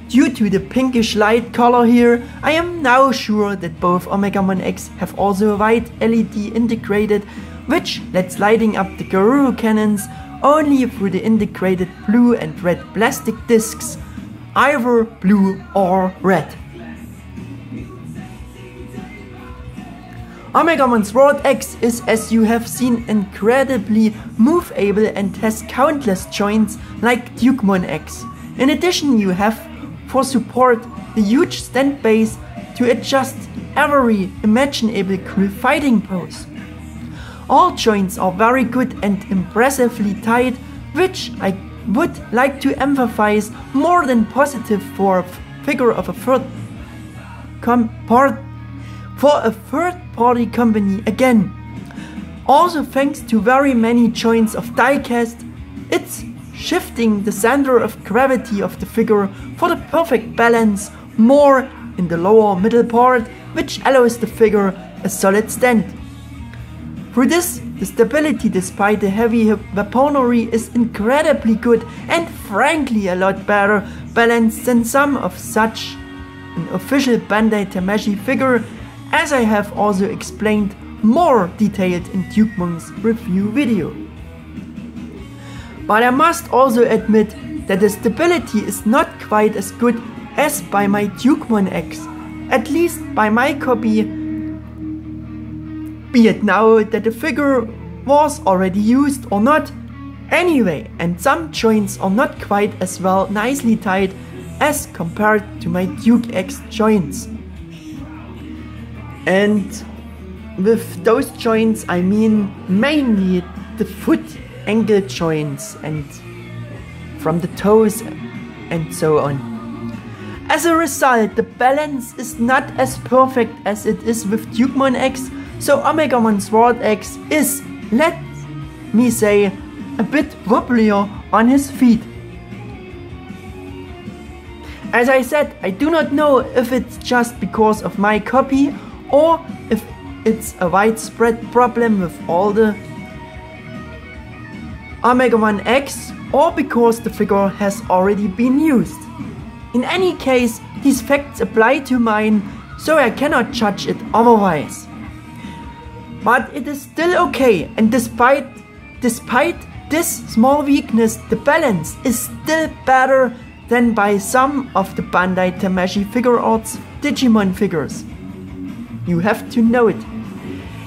Due to the pinkish light color here, I am now sure that both Omegamon X have also a white LED integrated, which lets lighting up the Garuru cannons only through the integrated blue and red plastic discs, either blue or red. Omegamon Zwart X is, as you have seen, incredibly move-able and has countless joints like TungmungEX. In addition, you have for support the huge stand base to adjust every imaginable cool fighting pose. All joints are very good and impressively tight, which I would like to emphasize more than positive for a figure of a third party company again. Also thanks to very many joints of diecast, it's shifting the center of gravity of the figure for the perfect balance more in the lower middle part, which allows the figure a solid stand. Through this, the stability despite the heavy weaponry is incredibly good and frankly a lot better balanced than some of such an official Bandai Tamashii figure, as I have also explained more detailed in Tungmung's review video. But I must also admit that the stability is not quite as good as by my TungmungEX, at least by my copy, be it now that the figure was already used or not. Anyway, and some joints are not quite as well nicely tied as compared to my TungmungEX joints. And with those joints I mean mainly the foot ankle joints and from the toes and so on. As a result, the balance is not as perfect as it is with TungmungEX, so Omegamon Zwart X is, let me say, a bit wobblier on his feet. As I said, I do not know if it's just because of my copy or if it's a widespread problem with all the Omegamon X, or because the figure has already been used. In any case, these facts apply to mine, so I cannot judge it otherwise. But it is still okay, and despite this small weakness, the balance is still better than by some of the Bandai Tamashii Figure Arts Digimon figures. You have to know it.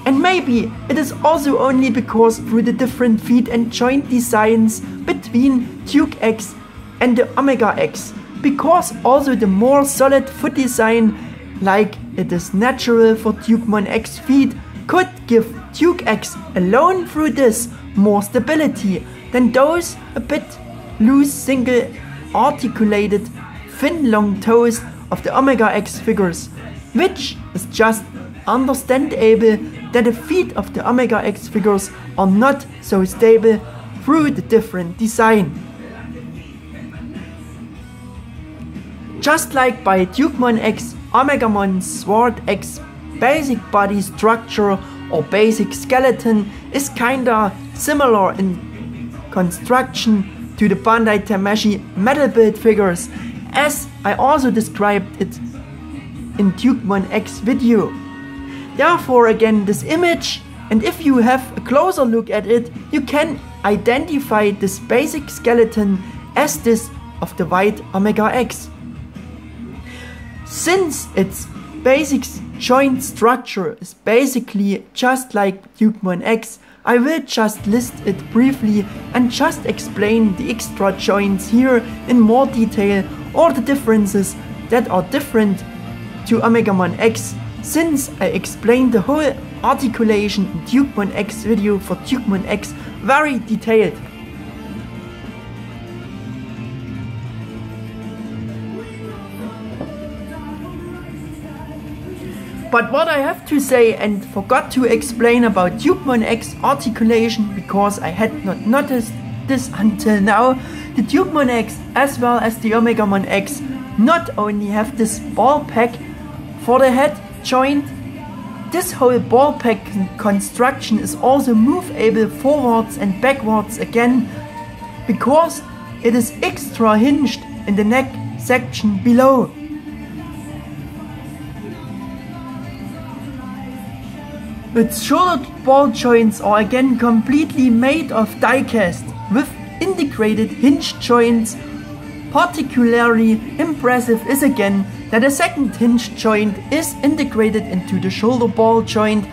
And maybe it is also only because through the different feet and joint designs between TungmungEX and the OmegaEX, because also the more solid foot design, like it is natural for TungmungEX feet, could give TungmungEX alone through this more stability than those a bit loose single articulated fin long toes of the OmegaX figures, which is just understandable that the feet of the OmegaX figures are not so stable through the different design. Just like by TungmungEX, Omegamon Zwart X basic body structure or basic skeleton is kinda similar in construction to the Bandai Tamashii metal build figures, as I also described it in TungmungEX video. Therefore again this image, and if you have a closer look at it, you can identify this basic skeleton as this of the white OmegaX. Since its basic joint structure is basically just like TungmungEX, I will just list it briefly and just explain the extra joints here in more detail, or the differences that are different to Omegamon X, since I explained the whole articulation in TungmungEX video for TungmungEX very detailed. But what I have to say and forgot to explain about TungmungEX articulation, because I had not noticed this until now, the TungmungEX as well as the Omegamon X not only have this ball pack for the head joint, this whole ball pack construction is also movable forwards and backwards again, because it is extra hinged in the neck section below. Its shoulder ball joints are again completely made of die-cast with integrated hinge joints. Particularly impressive is again that a second hinge joint is integrated into the shoulder ball joint,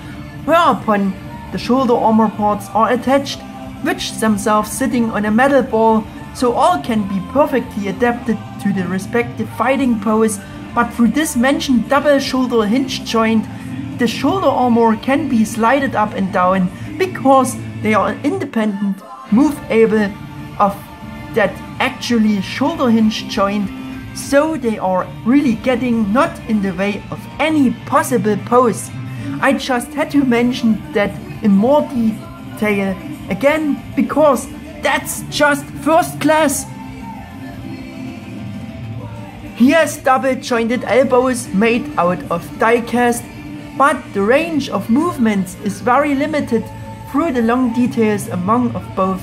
whereupon the shoulder armor parts are attached, which themselves sitting on a metal ball, so all can be perfectly adapted to the respective fighting pose. But through this mentioned double shoulder hinge joint, the shoulder armor can be slided up and down because they are independent movable of that actually shoulder hinge joint, so they are really getting not in the way of any possible pose. I just had to mention that in more detail again, because that's just first class. He has double jointed elbows made out of die cast, but the range of movements is very limited through the long details among of both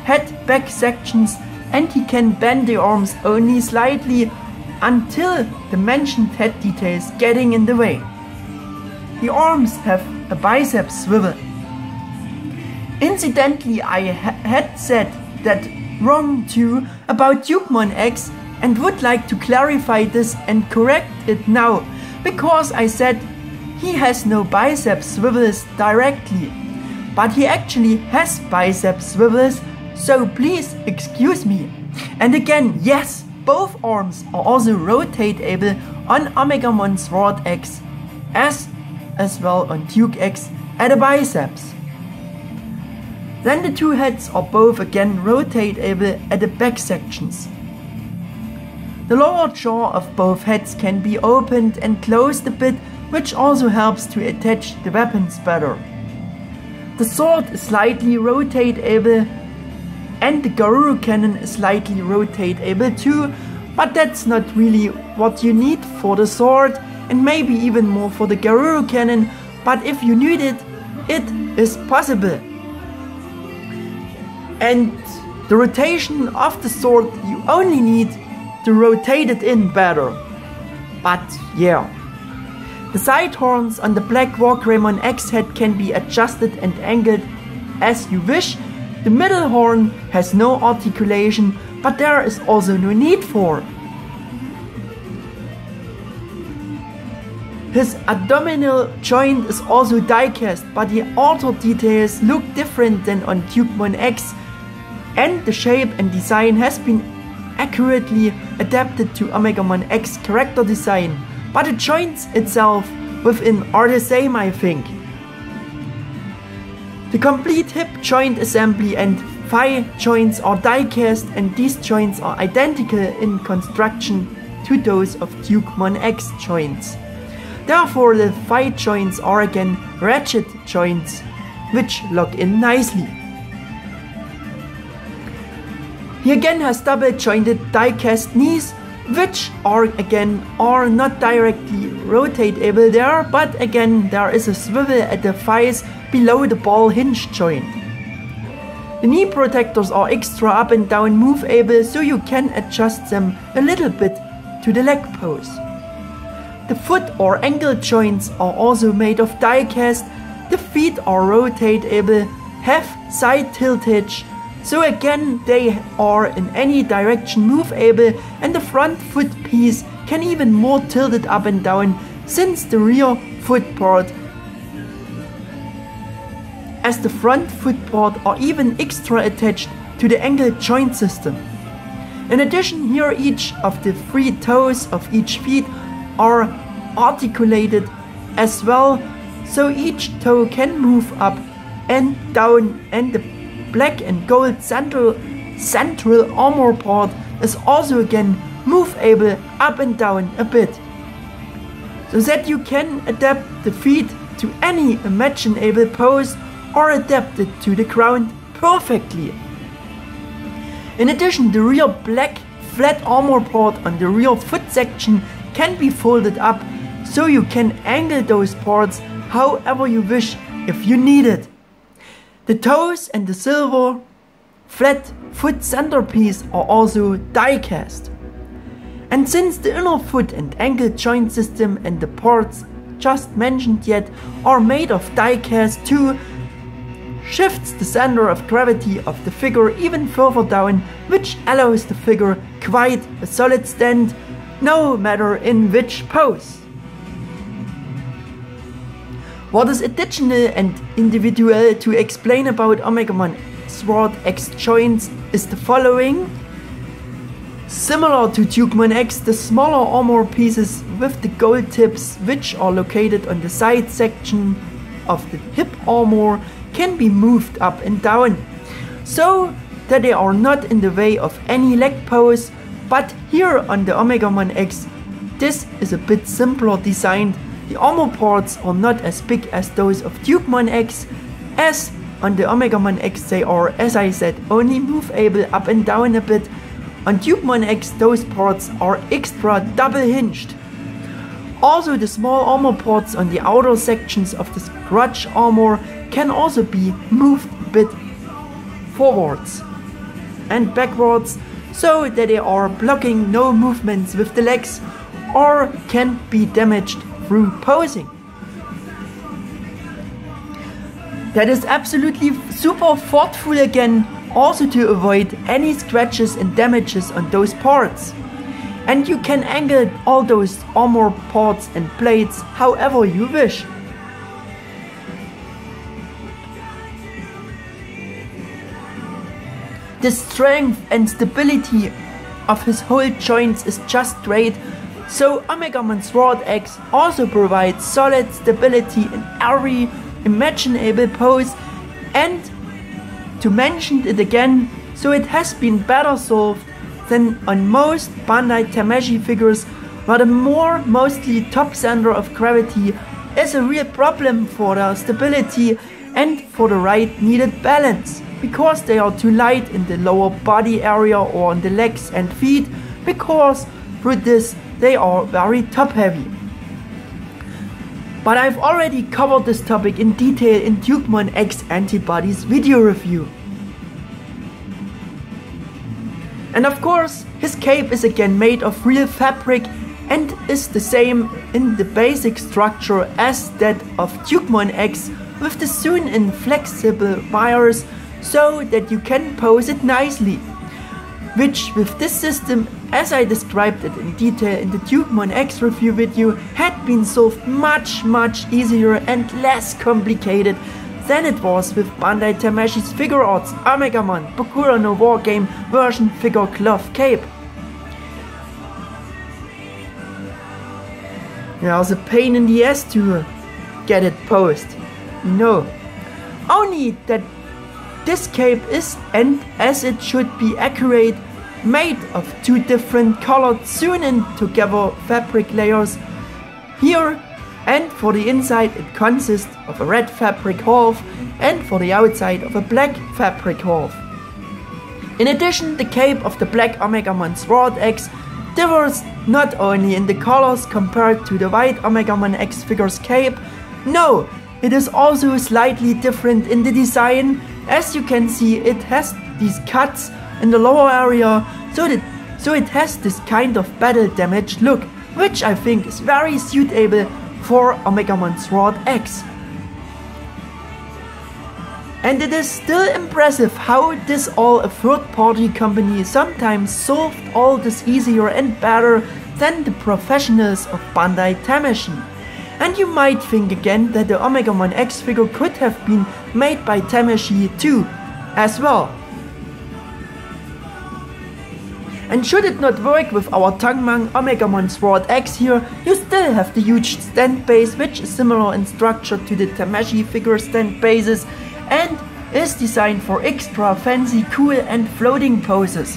head back sections, and he can bend the arms only slightly until the mentioned head details getting in the way. The arms have a bicep swivel. Incidentally, I had said that wrong too about TungmungEX, and would like to clarify this and correct it now, because I said he has no bicep swivels directly, but he actually has bicep swivels, so please excuse me. And again, yes, both arms are also rotatable on Omegamon Zwart X as well on TungmungEX at the biceps. Then the two heads are both again rotatable at the back sections. The lower jaw of both heads can be opened and closed a bit, which also helps to attach the weapons better. The sword is slightly rotatable, and the Garuru cannon is slightly rotatable too, but that's not really what you need for the sword, and maybe even more for the Garuru cannon, but if you need it, it is possible. And the rotation of the sword, you only need to rotate it in better. But yeah. The side horns on the black Wargreymon X head can be adjusted and angled as you wish. The middle horn has no articulation, but there is also no need for. His abdominal joint is also die-cast, but the outer details look different than on TungmungEX, and the shape and design has been accurately adapted to Omegamon X character design, but the joints itself within are the same, I think. The complete hip joint assembly and phi joints are die-cast, and these joints are identical in construction to those of TungmungEX joints. Therefore, the phi joints are again ratchet joints, which lock in nicely. He again has double jointed die-cast knees, which are not directly rotatable there, but again there is a swivel at the thighs below the ball hinge joint. The knee protectors are extra up and down moveable, so you can adjust them a little bit to the leg pose. The foot or ankle joints are also made of die-cast. The feet are rotatable, have side tiltage, so again they are in any direction moveable, and the front foot piece can even more tilt it up and down, since the rear foot part as the front foot part are even extra attached to the ankle joint system. In addition, here each of the 3 toes of each feet are articulated as well, so each toe can move up and down, and the black and gold central armor part is also again moveable up and down a bit, so that you can adapt the feet to any imaginable pose or adapt it to the ground perfectly. In addition, the rear black flat armor part on the rear foot section can be folded up, so you can angle those parts however you wish if you need it. The toes and the silver flat foot centerpiece are also die-cast. And since the inner foot and ankle joint system and the parts just mentioned yet are made of die-cast too, shifts the center of gravity of the figure even further down, which allows the figure quite a solid stand, no matter in which pose. What is additional and individual to explain about Omegamon Zwart X joints is the following. Similar to TungmungEX, the smaller armor pieces with the gold tips, which are located on the side section of the hip armor, can be moved up and down, so that they are not in the way of any leg pose. But here on the Omegamon X, this is a bit simpler designed. The armor parts are not as big as those of TungmungEX, as on the Omegamon X they are, as I said, only movable up and down a bit. On TungmungEX those parts are extra double hinged. Also, the small armor parts on the outer sections of the crotch armor can also be moved a bit forwards and backwards, so that they are blocking no movements with the legs or can be damaged through posing. That is absolutely super thoughtful again, also to avoid any scratches and damages on those parts. And you can angle all those armor parts and plates however you wish. The strength and stability of his whole joints is just great, so Omegamon Zwart X also provides solid stability in every imaginable pose. And to mention it again, so it has been better solved than on most Bandai Tamashii figures, where the mostly top center of gravity is a real problem for their stability and for the right needed balance, because they are too light in the lower body area or on the legs and feet, because through this they are very top heavy. But I've already covered this topic in detail in Digimon X-Antibody's video review. And of course, his cape is again made of real fabric and is the same in the basic structure as that of TungmungEX, with the sewn-in flexible wires so that you can pose it nicely, which with this system, as I described it in detail in the TungmungEX review video, had been solved much easier and less complicated than it was with Bandai Tamashii's Figure Arts Omegamon Bakura no Wargame version figure cloth cape. Yeah, it was a pain in the ass to get it posed, you know. Only that this cape is, and as it should be accurate, made of two different colored sewn in together fabric layers here, and for the inside it consists of a red fabric half and for the outside of a black fabric half. In addition, the cape of the black Omegamon Zwart X differs not only in the colors compared to the white Omegamon X figure's cape, no, it is also slightly different in the design. As you can see, it has these cuts in the lower area, so it has this kind of battle damage look, which I think is very suitable for Omegamon Zwart X. And it is still impressive how this all a third-party company sometimes solved all this easier and better than the professionals of Bandai Tamashii. And you might think again that the Omegamon X figure could have been made by Tamashii too, as well. And should it not work with our Tungmung Omegamon Zwart X here, you still have the huge stand base, which is similar in structure to the Tamashii figure stand bases and is designed for extra fancy, cool and floating poses.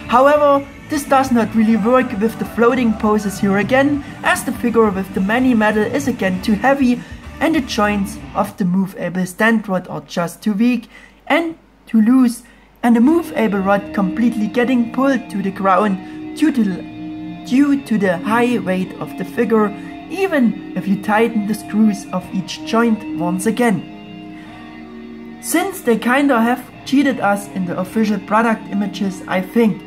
However, this does not really work with the floating poses here again, as the figure with the mani metal is again too heavy and the joints of the movable stand rod are just too weak and too loose, and the movable rod completely getting pulled to the ground due to the high weight of the figure, even if you tighten the screws of each joint once again. Since they kinda have cheated us in the official product images, I think.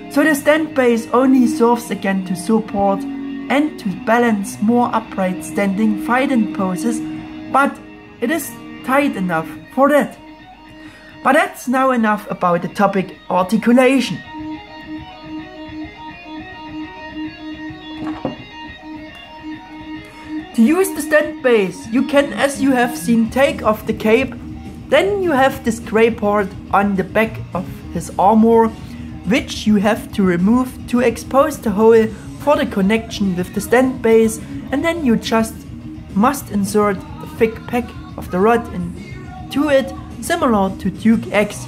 So the stand base only serves again to support and to balance more upright standing fighting poses, but it is tight enough for that. But that's now enough about the topic articulation. To use the stand base, you can, as you have seen, take off the cape. Then you have this grey part on the back of his armor, which you have to remove to expose the hole for the connection with the stand base, and then you just must insert the thick pack of the rod into it, similar to Duke X.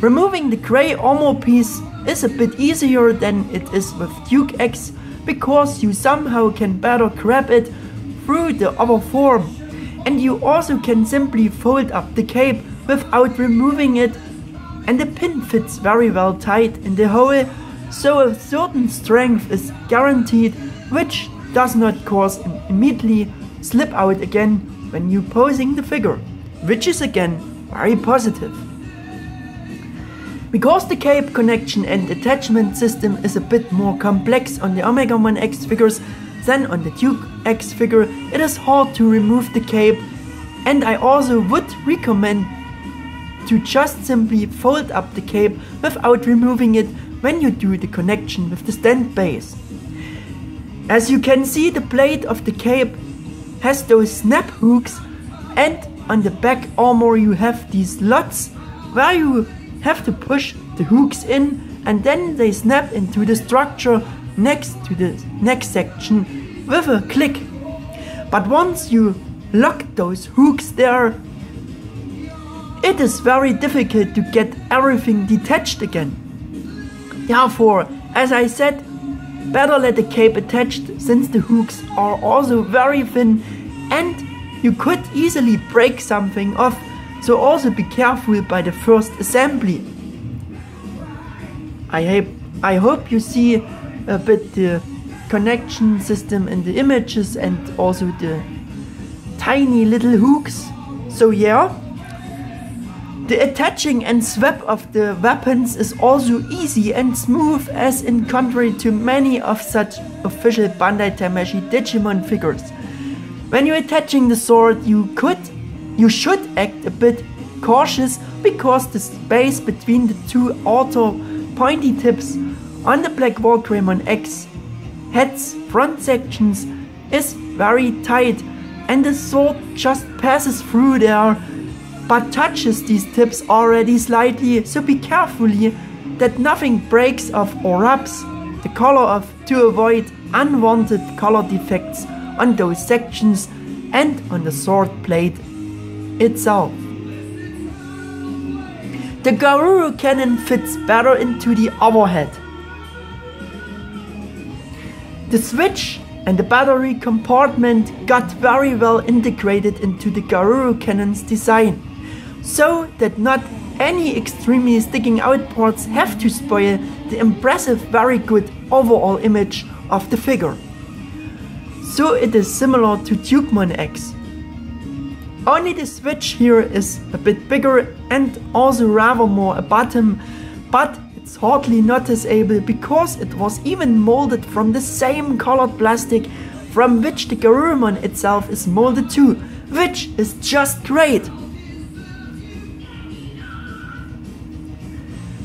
Removing the grey armor piece is a bit easier than it is with Duke X, because you somehow can better grab it through the other form, and you also can simply fold up the cape without removing it, and the pin fits very well tight in the hole, so a certain strength is guaranteed, which does not cause immediately slip out again when you posing the figure, which is again very positive. Because the cape connection and attachment system is a bit more complex on the Omegamon X figures than on the Duke X figure, it is hard to remove the cape, and I also would recommend to just simply fold up the cape without removing it when you do the connection with the stand base. As you can see, the blade of the cape has those snap hooks, and on the back armor you have these slots where you have to push the hooks in, and then they snap into the structure next to the neck section with a click. But once you lock those hooks there, it is very difficult to get everything detached again. Therefore, as I said, better let the cape attached, since the hooks are also very thin and you could easily break something off, so also be careful by the first assembly. I hope you see a bit the connection system in the images and also the tiny little hooks. So yeah, the attaching and swap of the weapons is also easy and smooth, as in contrary to many of such official Bandai Tamashii Digimon figures. When you're attaching the sword, you should act a bit cautious, because the space between the two outer pointy tips on the Black Wargreymon X head's front sections is very tight, and the sword just passes through there, but touches these tips already slightly, so be carefully that nothing breaks off or rubs the color off to avoid unwanted color defects on those sections and on the sword blade itself. the Garuru cannon fits better into the overhead. The switch and the battery compartment got very well integrated into the Garuru cannon's design, so that not any extremely sticking out parts have to spoil the impressive, very good overall image of the figure. So it is similar to TungmungEX. Only the switch here is a bit bigger and also rather more a bottom, but it's hardly noticeable because it was even molded from the same colored plastic from which the Garurumon itself is molded to, which is just great.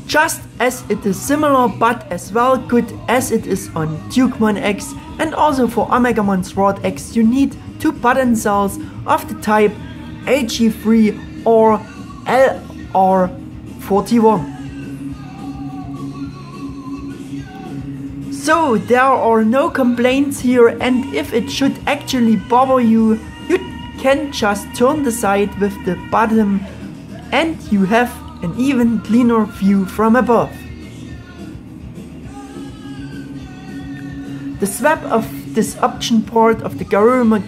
Just as it is similar but as well good as it is on TungmungEX, and also for Omegamon Zwart X you need 2 button cells of the type AG3 or LR41. So there are no complaints here, and if it should actually bother you, you can just turn the side with the bottom and you have an even cleaner view from above. The swap of this option part of the Garuru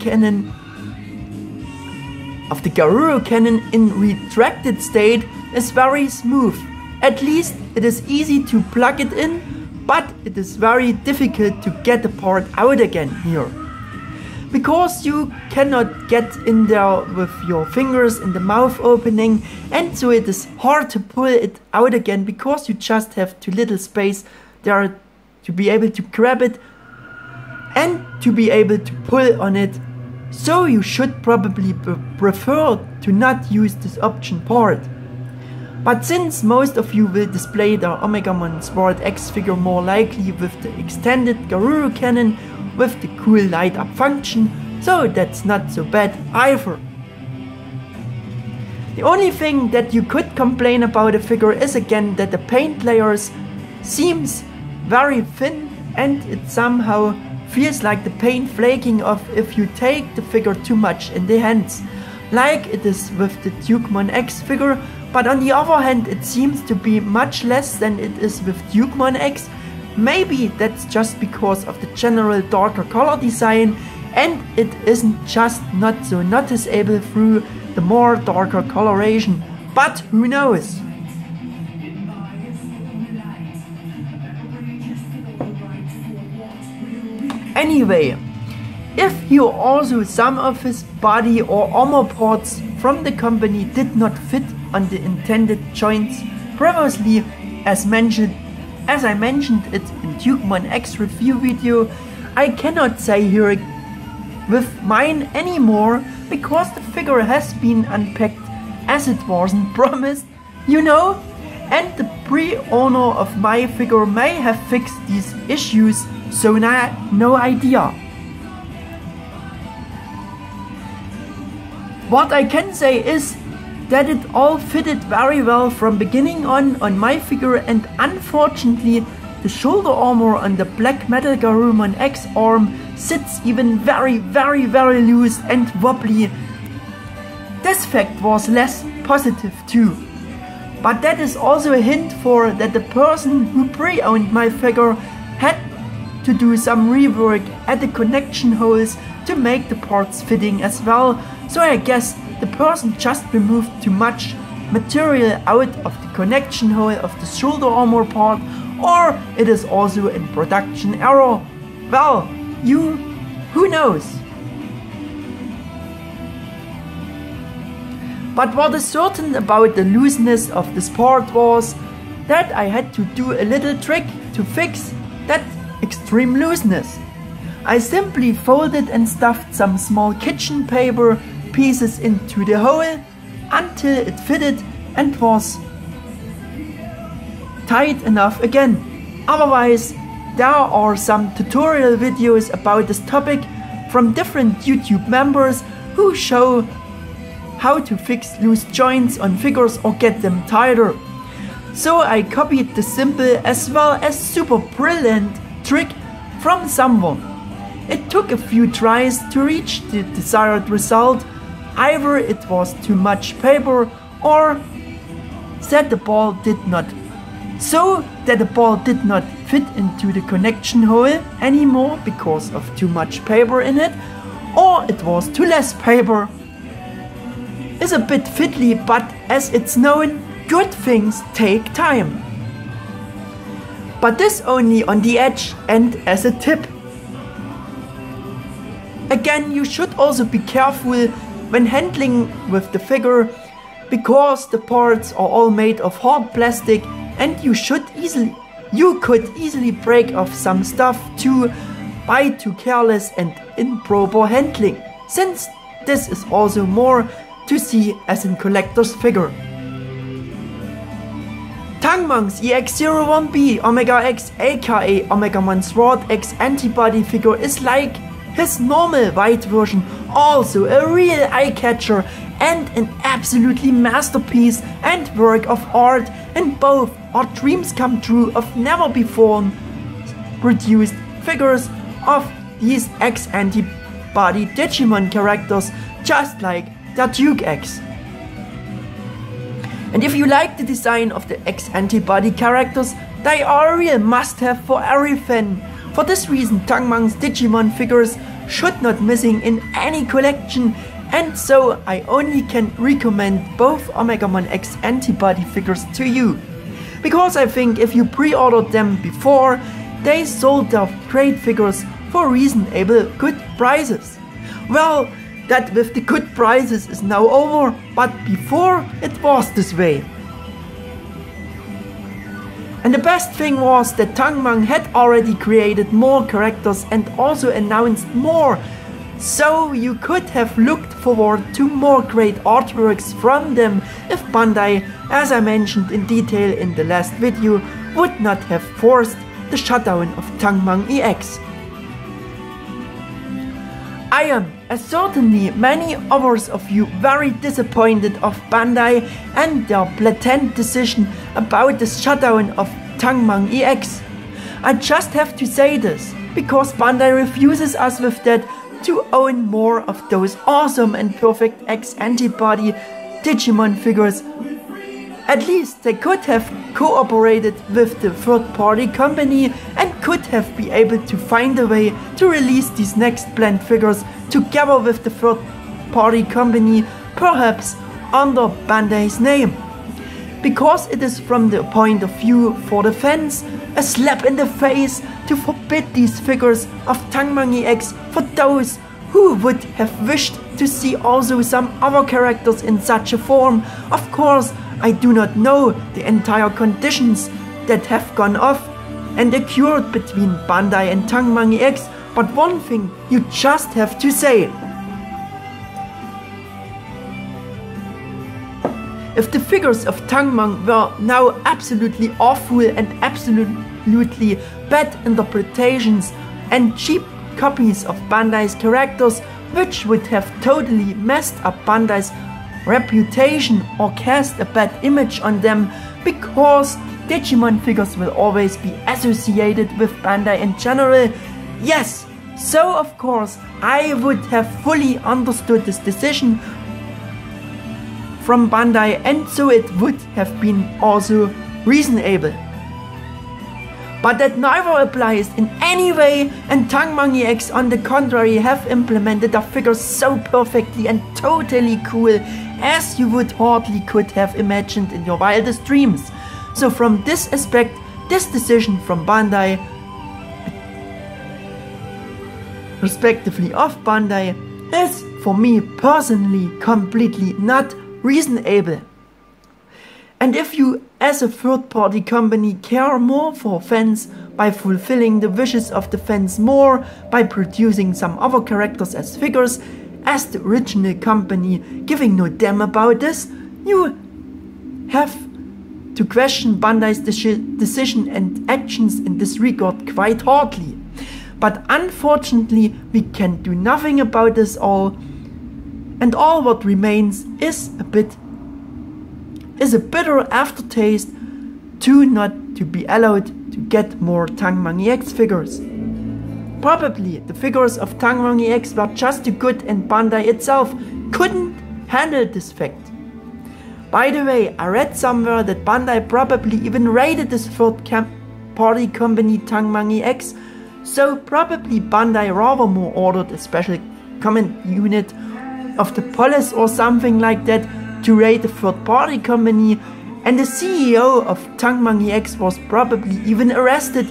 cannon in retracted state is very smooth. At least it is easy to plug it in, but it is very difficult to get the part out again here. Because you cannot get in there with your fingers in the mouth opening, and so it is hard to pull it out again because you just have too little space there to be able to grab it and to be able to pull on it. So you should probably prefer to not use this option part. But since most of you will display the Omegamon Zwart X figure more likely with the extended Garuru cannon with the cool light up function, so that's not so bad either. The only thing that you could complain about the figure is again that the paint layers seems very thin, and it somehow feels like the paint flaking off if you take the figure too much in the hands, like it is with the TungmungEX figure, but on the other hand it seems to be much less than it is with TungmungEX. Maybe that's just because of the general darker color design, and it isn't just not so noticeable through the more darker coloration, but who knows? Anyway, if here also some of his body or armor parts from the company did not fit on the intended joints previously, as I mentioned it in TungmungEX review video, I cannot say here with mine anymore because the figure has been unpacked as it wasn't promised, you know, and the pre-owner of my figure may have fixed these issues, so no idea. What I can say is that it all fitted very well from beginning on my figure, and unfortunately the shoulder armor on the black metal Garurumon X arm sits even very loose and wobbly. This fact was less positive too. But that is also a hint for that the person who pre-owned my figure had to do some rework at the connection holes to make the parts fitting as well, so I guess the person just removed too much material out of the connection hole of the shoulder armor part, or it is also in production error. Well, who knows? But what is certain about the looseness of this part was that I had to do a little trick to fix that extreme looseness. I simply folded and stuffed some small kitchen paper pieces into the hole until it fitted and was tight enough again. Otherwise, there are some tutorial videos about this topic from different YouTube members who show how to fix loose joints on figures or get them tighter. So I copied the simple as well as super brilliant trick from someone. It took a few tries to reach the desired result. Either it was too much paper or said the ball did not fit into the connection hole anymore because of too much paper in it, or it was too less paper, is a bit fiddly, but as it's known, good things take time. But this only on the edge and as a tip. Again, you should also be careful when handling with the figure, because the parts are all made of hard plastic and you could easily break off some stuff too by too careless and improper handling, since this is also more to see as in collector's figure. TungmungEX 01B OmegaX aka Omegamon Zwart X-Antibody figure is like his normal white version, also a real eye-catcher and an absolutely masterpiece and work of art, and both are dreams come true of never before produced figures of these X-Antibody Digimon characters, just like their TungmungEX. And if you like the design of the X-Antibody characters, they are a real must-have for every fan. For this reason, Tungmung's Digimon figures should not missing in any collection, and so I only can recommend both Omegamon X-Antibody figures to you. Because I think if you pre-ordered them before, they sold their great figures for reasonable good prices. Well, that with the good prices is now over, but before it was this way. And the best thing was that Tungmung had already created more characters and also announced more, so you could have looked forward to more great artworks from them if Bandai, as I mentioned in detail in the last video, would not have forced the shutdown of TungmungEX. I am, as certainly many others of you, very disappointed of Bandai and their blatant decision about the shutdown of TungmungEX. I just have to say this, because Bandai refuses us with that to own more of those awesome and perfect X-Antibody Digimon figures. At least they could have cooperated with the third-party company and could have been able to find a way to release these next blend figures together with the third-party company, perhaps under Bandai's name. Because it is from the point of view for the fans a slap in the face to forbid these figures of TungmungEX for those who would have wished to see also some other characters in such a form. Of course, I do not know the entire conditions that have gone off and occurred between Bandai and TungmungEX, but one thing you just have to say. If the figures of Tungmung were now absolutely awful and absolutely bad interpretations and cheap copies of Bandai's characters, which would have totally messed up Bandai's reputation or cast a bad image on them, because Digimon figures will always be associated with Bandai in general. Yes, so of course I would have fully understood this decision from Bandai, and so it would have been also reasonable. But that neither applies in any way, and TungmungEX on the contrary have implemented their figures so perfectly and totally cool as you would hardly could have imagined in your wildest dreams. So from this aspect, this decision from Bandai, respectively of Bandai, is for me personally completely not reasonable. And if you as a third-party company care more for fans by fulfilling the wishes of the fans more by producing some other characters as figures, as the original company giving no damn about this, you have to question Bandai's decision and actions in this regard quite hardly. But unfortunately we can do nothing about this all, and all what remains is a bitter aftertaste to not to be allowed to get more TungmungEX figures. Probably the figures of TungmungEX were just too good and Bandai itself couldn't handle this fact. By the way, I read somewhere that Bandai probably even raided this third-party company TungmungEX, so probably Bandai rather more ordered a special command unit of the police or something like that to raid the third-party company, and the CEO of TungmungEX was probably even arrested.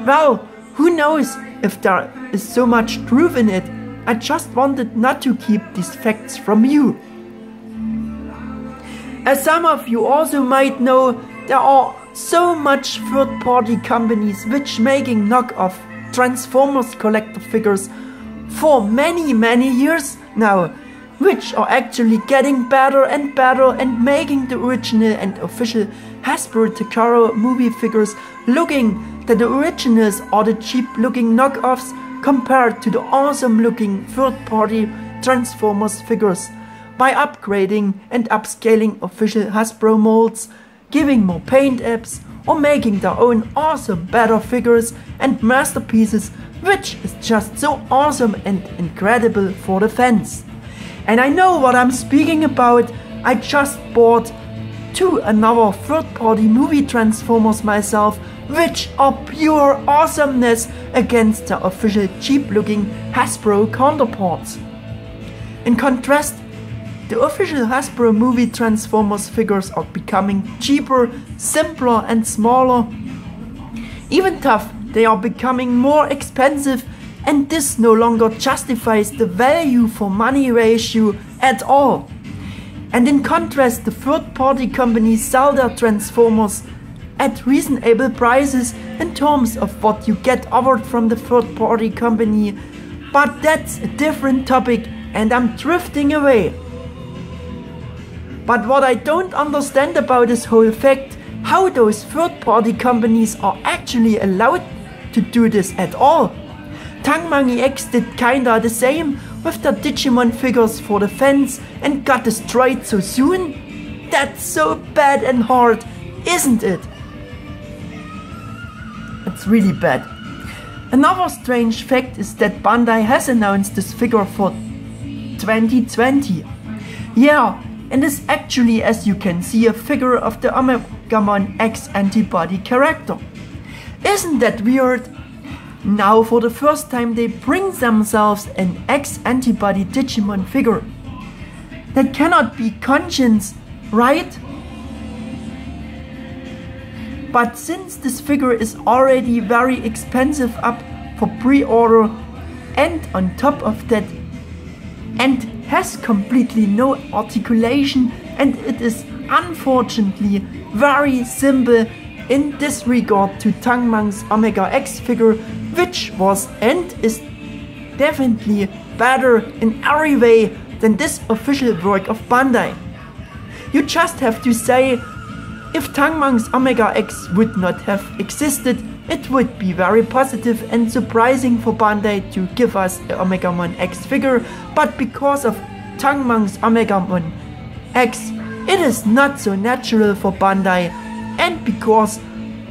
Well, who knows if there is so much truth in it. I just wanted not to keep these facts from you. As some of you also might know, there are so much third-party companies which making knockoff Transformers collector figures for many years now, which are actually getting better and better and making the original and official Hasbro Takara movie figures looking that the originals are the cheap looking knockoffs compared to the awesome looking third-party Transformers figures, by upgrading and upscaling official Hasbro molds, giving more paint apps, or making their own awesome better figures and masterpieces, which is just so awesome and incredible for the fans. And I know what I'm speaking about. I just bought 2 another third-party movie Transformers myself, which are pure awesomeness against the official cheap-looking Hasbro counterparts. In contrast, the official Hasbro movie Transformers figures are becoming cheaper, simpler and smaller. Even tough, they are becoming more expensive, and this no longer justifies the value for money ratio at all. And in contrast, the third-party companies sell their Transformers at reasonable prices in terms of what you get offered from the third-party company. But that's a different topic and I'm drifting away. But what I don't understand about this whole fact, how those third-party companies are actually allowed to do this at all. TungmungEX did kinda the same with their Digimon figures for the fans and got destroyed so soon? That's so bad and hard, isn't it? It's really bad. Another strange fact is that Bandai has announced this figure for 2020. Yeah, and is actually, as you can see, a figure of the Omegamon X-Antibody character. Isn't that weird? Now for the first time they bring themselves an X-Antibody Digimon figure. That cannot be conscience, right? But since this figure is already very expensive up for pre-order, and on top of that, and has completely no articulation, and it is unfortunately very simple in disregard to Tungmung's OmegaX figure, which was and is definitely better in every way than this official work of Bandai. You just have to say, if Tungmung's OmegaX would not have existed, it would be very positive and surprising for Bandai to give us the Omegamon X figure, but because of Tungmung's Omegamon X, it is not so natural for Bandai, and because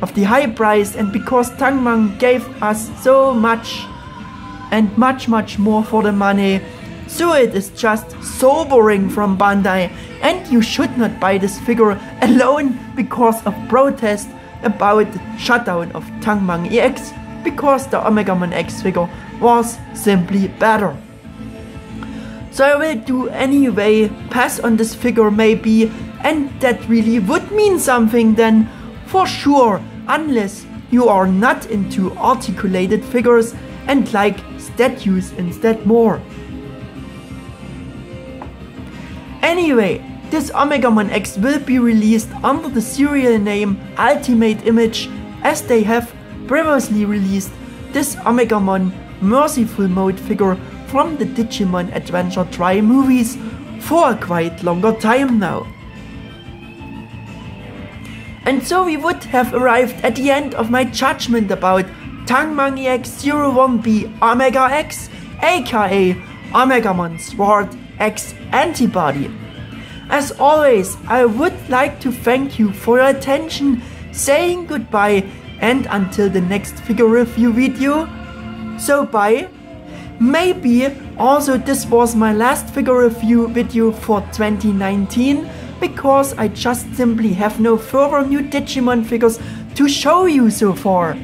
of the high price and because Tungmung gave us so much and much more for the money, so it is just sobering from Bandai, and you should not buy this figure alone because of protest about the shutdown of TungmungEX, because the Omegamon X figure was simply better. So I will do anyway, pass on this figure maybe, and that really would mean something then, for sure, unless you are not into articulated figures and like statues instead more. Anyway, this Omegamon X will be released under the serial name Ultimate Image, as they have previously released this Omegamon Merciful Mode figure from the Digimon Adventure Tri movies for a quite longer time now. And so we would have arrived at the end of my judgment about TungmungEX 01B OmegaX, aka Omegamon Zwart X-Antibody. As always, I would like to thank you for your attention, saying goodbye, and until the next figure review video. So bye. Maybe also this was my last figure review video for 2019. because I just simply have no further new Digimon figures to show you so far.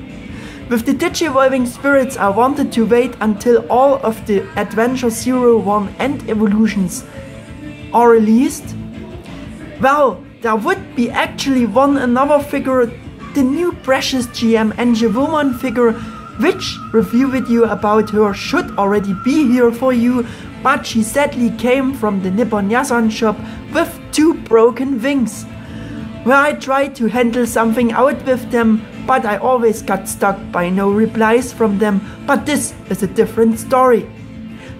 With the Digi-evolving spirits, I wanted to wait until all of the Adventure 01 and Evolutions are released. Well, there would be actually one another figure, the new Precious GM Angelwoman figure, which review video about her should already be here for you, but she sadly came from the Nippon Yasan shop with 2 broken wings, where I tried to handle something out with them, but I always got stuck by no replies from them, but this is a different story.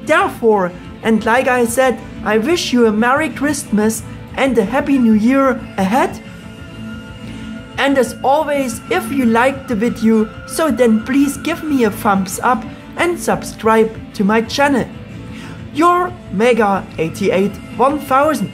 Therefore, and like I said, I wish you a Merry Christmas and a Happy New Year ahead. And as always, if you liked the video, so then please give me a thumbs up and subscribe to my channel. Your Mega 88 1000.